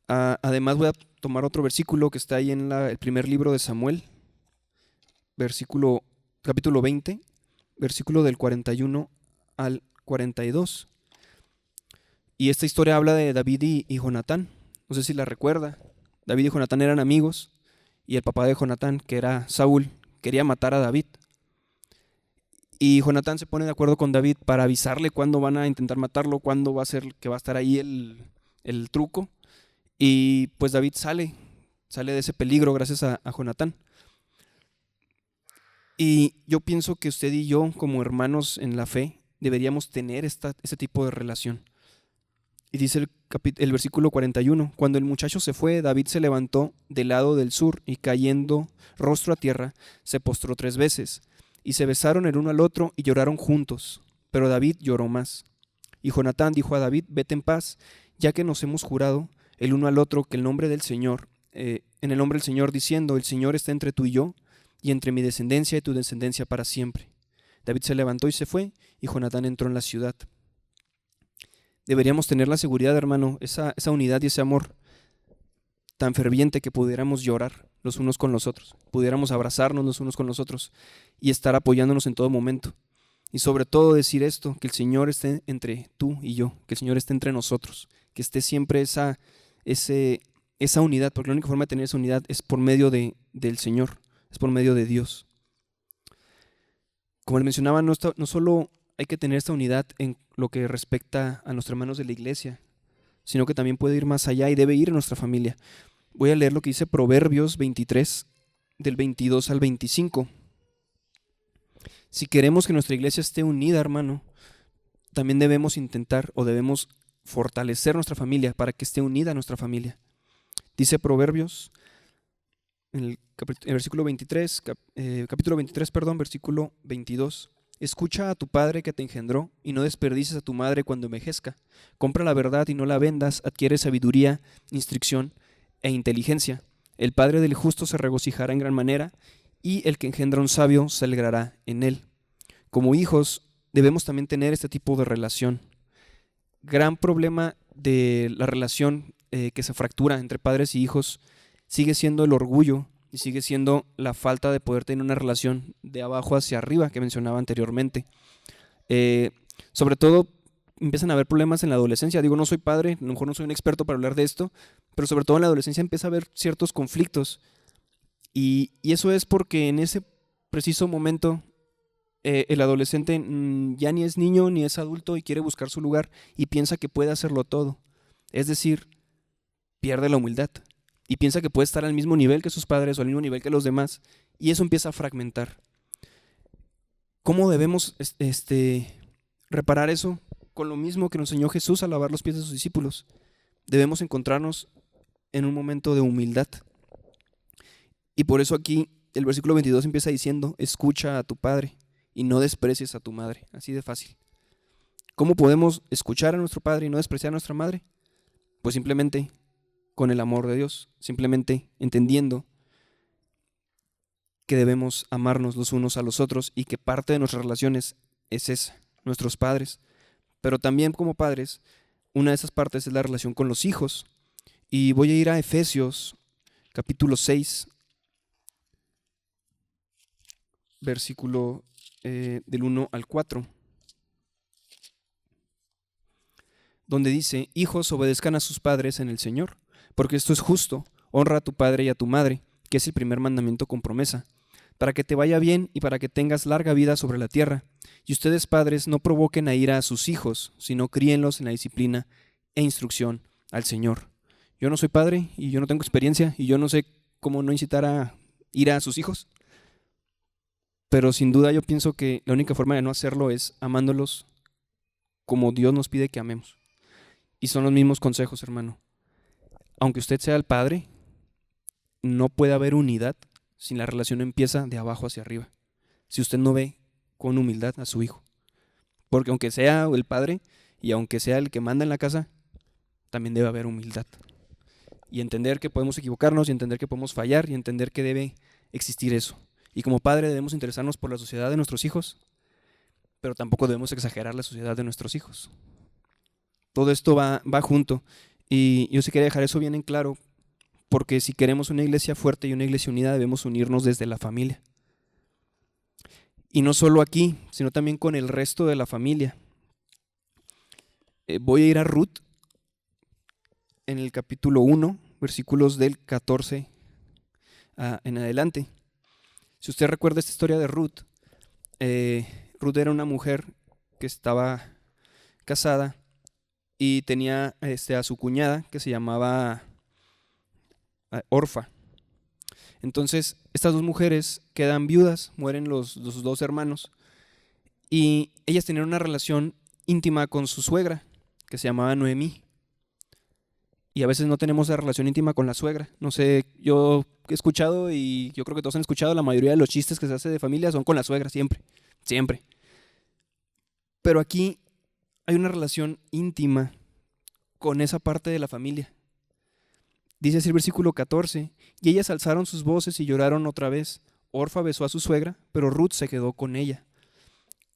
Además voy a tomar otro versículo que está ahí en el primer libro de Samuel, capítulo 20, versículo del 41 al 42. Y esta historia habla de David y Jonatán. No sé si la recuerda. David y Jonatán eran amigos y el papá de Jonatán, que era Saúl, quería matar a David. Y Jonatán se pone de acuerdo con David para avisarle cuándo van a intentar matarlo, cuándo va a ser que va a estar ahí el truco. Y pues David sale de ese peligro gracias a Jonatán. Y yo pienso que usted y yo, como hermanos en la fe, deberíamos tener ese tipo de relación. Y dice el versículo 41, cuando el muchacho se fue, David se levantó del lado del sur y cayendo rostro a tierra, se postró 3 veces. Y se besaron el uno al otro y lloraron juntos. Pero David lloró más. Y Jonatán dijo a David, vete en paz, ya que nos hemos jurado el uno al otro que el nombre del Señor, en el nombre del Señor, diciendo, el Señor está entre tú y yo, y entre mi descendencia y tu descendencia para siempre. David se levantó y se fue, y Jonatán entró en la ciudad. Deberíamos tener la seguridad, hermano, esa unidad y ese amor tan ferviente que pudiéramos llorar los unos con los otros, pudiéramos abrazarnos los unos con los otros y estar apoyándonos en todo momento. Y sobre todo decir esto, que el Señor esté entre tú y yo, que el Señor esté entre nosotros, que esté siempre esa unidad, porque la única forma de tener esa unidad es por medio del Señor, es por medio de Dios. Como les mencionaba, no solo hay que tener esta unidad en lo que respecta a nuestros hermanos de la iglesia, sino que también puede ir más allá y debe ir a nuestra familia. Voy a leer lo que dice Proverbios 23, del 22 al 25. Si queremos que nuestra iglesia esté unida, hermano, también debemos intentar o debemos fortalecer nuestra familia para que esté unida nuestra familia. Dice Proverbios, en el versículo 23, capítulo 23, versículo 22. Escucha a tu padre que te engendró y no desperdicies a tu madre cuando envejezca. Compra la verdad y no la vendas, adquiere sabiduría, instrucción e inteligencia. El padre del justo se regocijará en gran manera y el que engendra un sabio se alegrará en él. Como hijos debemos también tener este tipo de relación. Gran problema de la relación que se fractura entre padres y hijos sigue siendo el orgullo y sigue siendo la falta de poder tener una relación de abajo hacia arriba que mencionaba anteriormente. Sobre todo empiezan a haber problemas en la adolescencia. Digo, no soy padre, a lo mejor no soy un experto para hablar de esto, pero sobre todo en la adolescencia empieza a haber ciertos conflictos y eso es porque en ese preciso momento el adolescente ya ni es niño ni es adulto y quiere buscar su lugar y piensa que puede hacerlo todo. Es decir, pierde la humildad y piensa que puede estar al mismo nivel que sus padres o al mismo nivel que los demás y eso empieza a fragmentar. ¿Cómo debemos reparar eso? Con lo mismo que nos enseñó Jesús a lavar los pies de sus discípulos. Debemos encontrarnos en un momento de humildad. Y por eso aquí el versículo 22 empieza diciendo, escucha a tu padre y no desprecies a tu madre. Así de fácil. ¿Cómo podemos escuchar a nuestro padre y no despreciar a nuestra madre? Pues simplemente con el amor de Dios, simplemente entendiendo que debemos amarnos los unos a los otros y que parte de nuestras relaciones es esa, nuestros padres. Pero también como padres, una de esas partes es la relación con los hijos. Y voy a ir a Efesios, capítulo 6, versículo del 1 al 4, donde dice, hijos, obedezcan a sus padres en el Señor, porque esto es justo, honra a tu padre y a tu madre, que es el primer mandamiento con promesa, para que te vaya bien y para que tengas larga vida sobre la tierra. Y ustedes, padres, no provoquen a ira a sus hijos, sino críenlos en la disciplina e instrucción al Señor. Yo no soy padre y yo no tengo experiencia y yo no sé cómo no incitar a ira a sus hijos, pero sin duda yo pienso que la única forma de no hacerlo es amándolos como Dios nos pide que amemos. Y son los mismos consejos, hermano. Aunque usted sea el padre, no puede haber unidad si la relación empieza de abajo hacia arriba. Si usted no ve con humildad a su hijo. Porque aunque sea el padre y aunque sea el que manda en la casa, también debe haber humildad. Y entender que podemos equivocarnos y entender que podemos fallar y entender que debe existir eso. Y como padre debemos interesarnos por la sociedad de nuestros hijos, pero tampoco debemos exagerar la sociedad de nuestros hijos. Todo esto va junto. Y yo sí quería dejar eso bien en claro, porque si queremos una iglesia fuerte y una iglesia unida, debemos unirnos desde la familia. Y no solo aquí, sino también con el resto de la familia. Voy a ir a Ruth, en el capítulo 1, versículos del 14 en adelante. Si usted recuerda esta historia de Ruth, Ruth era una mujer que estaba casada y tenía a su cuñada que se llamaba Orfa. Entonces, estas dos mujeres quedan viudas, mueren los dos hermanos, y ellas tenían una relación íntima con su suegra, que se llamaba Noemí. Y a veces no tenemos esa relación íntima con la suegra. No sé, yo he escuchado, y yo creo que todos han escuchado, la mayoría de los chistes que se hace de familia son con la suegra, siempre, siempre. Pero aquí hay una relación íntima con esa parte de la familia. Dice así el versículo 14, y ellas alzaron sus voces y lloraron otra vez. Orfa besó a su suegra, pero Ruth se quedó con ella.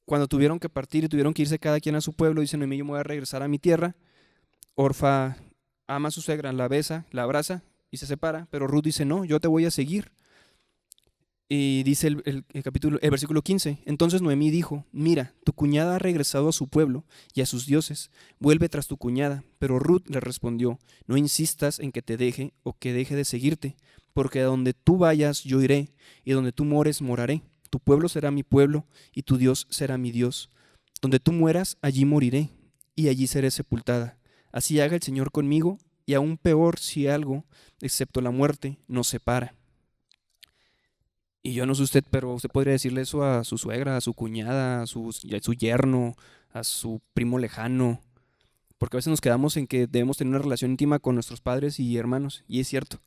Cuando tuvieron que partir y tuvieron que irse cada quien a su pueblo, dice Noemí, yo me voy a regresar a mi tierra. Orfa ama a su suegra, la besa, la abraza y se separa, pero Ruth dice, no, yo te voy a seguir. Y dice el versículo 15, entonces Noemí dijo, mira, tu cuñada ha regresado a su pueblo y a sus dioses, vuelve tras tu cuñada. Pero Ruth le respondió, no insistas en que te deje o que deje de seguirte, porque a donde tú vayas yo iré, y donde tú mores moraré. Tu pueblo será mi pueblo y tu Dios será mi Dios. Donde tú mueras, allí moriré, y allí seré sepultada. Así haga el Señor conmigo, y aún peor si algo, excepto la muerte, nos separa. Y yo no sé usted, pero usted podría decirle eso a su suegra, a su cuñada, a su yerno, a su primo lejano, porque a veces nos quedamos en que debemos tener una relación íntima con nuestros padres y hermanos, y es cierto,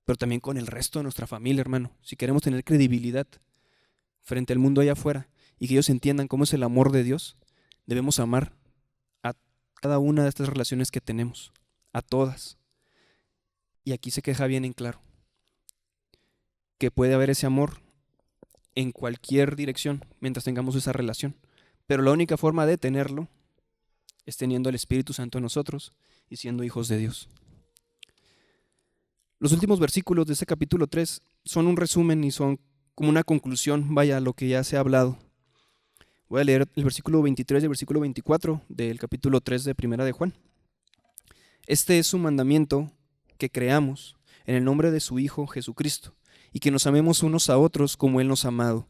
pero también con el resto de nuestra familia, hermano. Si queremos tener credibilidad frente al mundo allá afuera y que ellos entiendan cómo es el amor de Dios, debemos amar a cada una de estas relaciones que tenemos, a todas. Y aquí se queja bien en claro que puede haber ese amor en cualquier dirección mientras tengamos esa relación. Pero la única forma de tenerlo es teniendo el Espíritu Santo en nosotros y siendo hijos de Dios. Los últimos versículos de este capítulo 3 son un resumen y son como una conclusión, vaya, a lo que ya se ha hablado. Voy a leer el versículo 23 y el versículo 24 del capítulo 3 de Primera de Juan. Este es su mandamiento, que creamos en el nombre de su Hijo Jesucristo, y que nos amemos unos a otros como Él nos ha amado.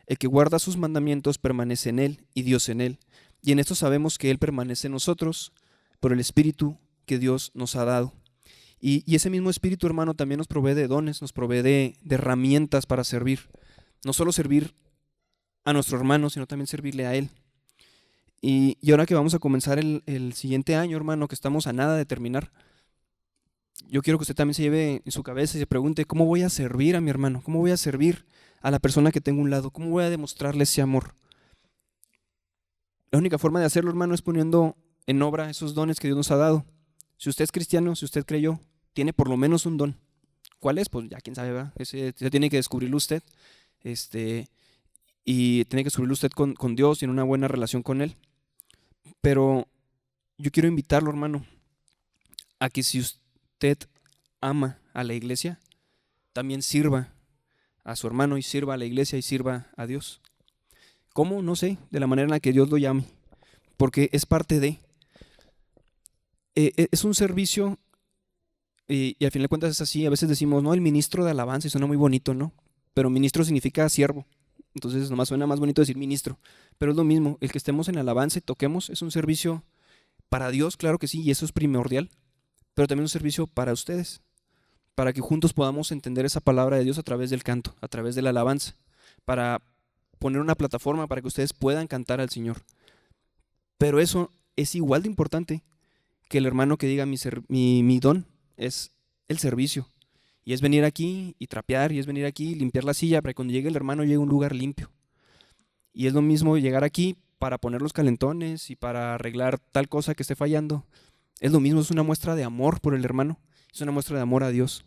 El que guarda sus mandamientos permanece en Él y Dios en Él. Y en esto sabemos que Él permanece en nosotros por el Espíritu que Dios nos ha dado. Y ese mismo Espíritu, hermano, también nos provee de dones, nos provee de herramientas para servir. No solo servir a nuestro hermano, sino también servirle a Él. Y ahora que vamos a comenzar el siguiente año, hermano, que estamos a nada de terminar, yo quiero que usted también se lleve en su cabeza y se pregunte, ¿cómo voy a servir a mi hermano? ¿Cómo voy a servir a la persona que tengo a un lado? ¿Cómo voy a demostrarle ese amor? La única forma de hacerlo, hermano, es poniendo en obra esos dones que Dios nos ha dado. Si usted es cristiano, si usted creyó, tiene por lo menos un don. ¿Cuál es? Pues ya quién sabe, ¿verdad? Ese tiene que descubrirlo usted. Y tiene que descubrirlo usted con Dios y en una buena relación con Él. Pero yo quiero invitarlo, hermano, a que si usted ama a la iglesia, también sirva a su hermano y sirva a la iglesia y sirva a Dios. ¿Cómo? No sé, de la manera en la que Dios lo llame, porque es parte de. Es un servicio y al final de cuentas es así. A veces decimos, no, el ministro de alabanza, y suena muy bonito, ¿no? Pero ministro significa siervo. Entonces nomás suena más bonito decir ministro. Pero es lo mismo, el que estemos en alabanza y toquemos es un servicio para Dios, claro que sí, y eso es primordial. Pero también un servicio para ustedes, para que juntos podamos entender esa palabra de Dios a través del canto, a través de la alabanza, para poner una plataforma para que ustedes puedan cantar al Señor. Pero eso es igual de importante que el hermano que diga mi don es el servicio. Y es venir aquí y trapear, y es venir aquí y limpiar la silla para que cuando llegue el hermano llegue a un lugar limpio. Y es lo mismo llegar aquí para poner los calentones y para arreglar tal cosa que esté fallando. Es lo mismo, es una muestra de amor por el hermano, es una muestra de amor a Dios.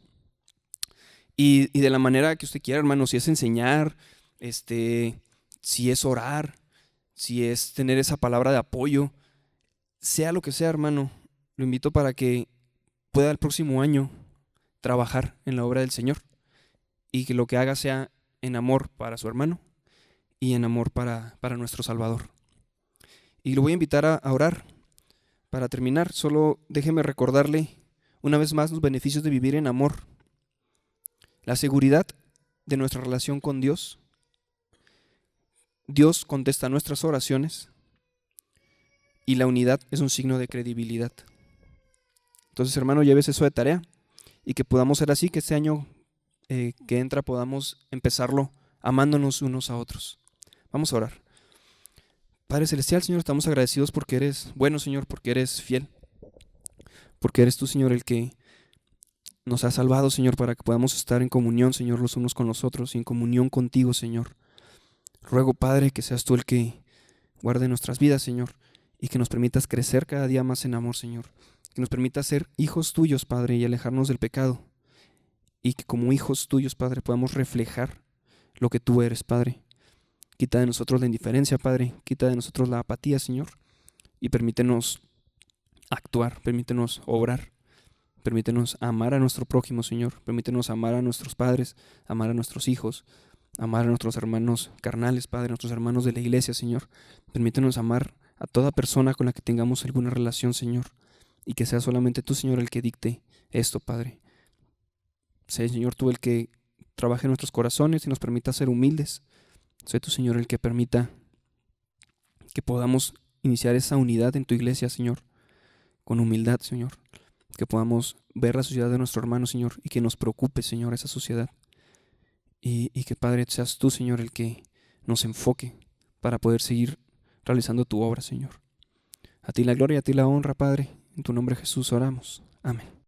Y de la manera que usted quiera, hermano, si es enseñar, si es orar, si es tener esa palabra de apoyo, sea lo que sea, hermano, lo invito para que pueda el próximo año trabajar en la obra del Señor y que lo que haga sea en amor para su hermano y en amor para nuestro Salvador. Y lo voy a invitar a orar. Para terminar, solo déjeme recordarle una vez más los beneficios de vivir en amor. La seguridad de nuestra relación con Dios, Dios contesta nuestras oraciones y la unidad es un signo de credibilidad. Entonces, hermano, lleves eso de tarea y que podamos ser así, que este año que entra podamos empezarlo amándonos unos a otros. Vamos a orar. Padre Celestial, Señor, estamos agradecidos porque eres bueno, Señor, porque eres fiel, porque eres tú, Señor, el que nos has salvado, Señor, para que podamos estar en comunión, Señor, los unos con los otros y en comunión contigo, Señor. Ruego, Padre, que seas tú el que guarde nuestras vidas, Señor, y que nos permitas crecer cada día más en amor, Señor. Que nos permitas ser hijos tuyos, Padre, y alejarnos del pecado. Y que como hijos tuyos, Padre, podamos reflejar lo que tú eres, Padre. Quita de nosotros la indiferencia, Padre. Quita de nosotros la apatía, Señor. Y permítenos actuar, permítenos obrar. Permítenos amar a nuestro prójimo, Señor. Permítenos amar a nuestros padres, amar a nuestros hijos, amar a nuestros hermanos carnales, Padre, a nuestros hermanos de la iglesia, Señor. Permítenos amar a toda persona con la que tengamos alguna relación, Señor. Y que sea solamente tú, Señor, el que dicte esto, Padre. Sé, Señor, tú el que trabaje en nuestros corazones y nos permita ser humildes. Sé tú, Señor, el que permita que podamos iniciar esa unidad en tu iglesia, Señor, con humildad, Señor. Que podamos ver la sociedad de nuestro hermano, Señor, y que nos preocupe, Señor, esa sociedad. Y que, Padre, seas tú, Señor, el que nos enfoque para poder seguir realizando tu obra, Señor. A ti la gloria, a ti la honra, Padre. En tu nombre, Jesús, oramos. Amén.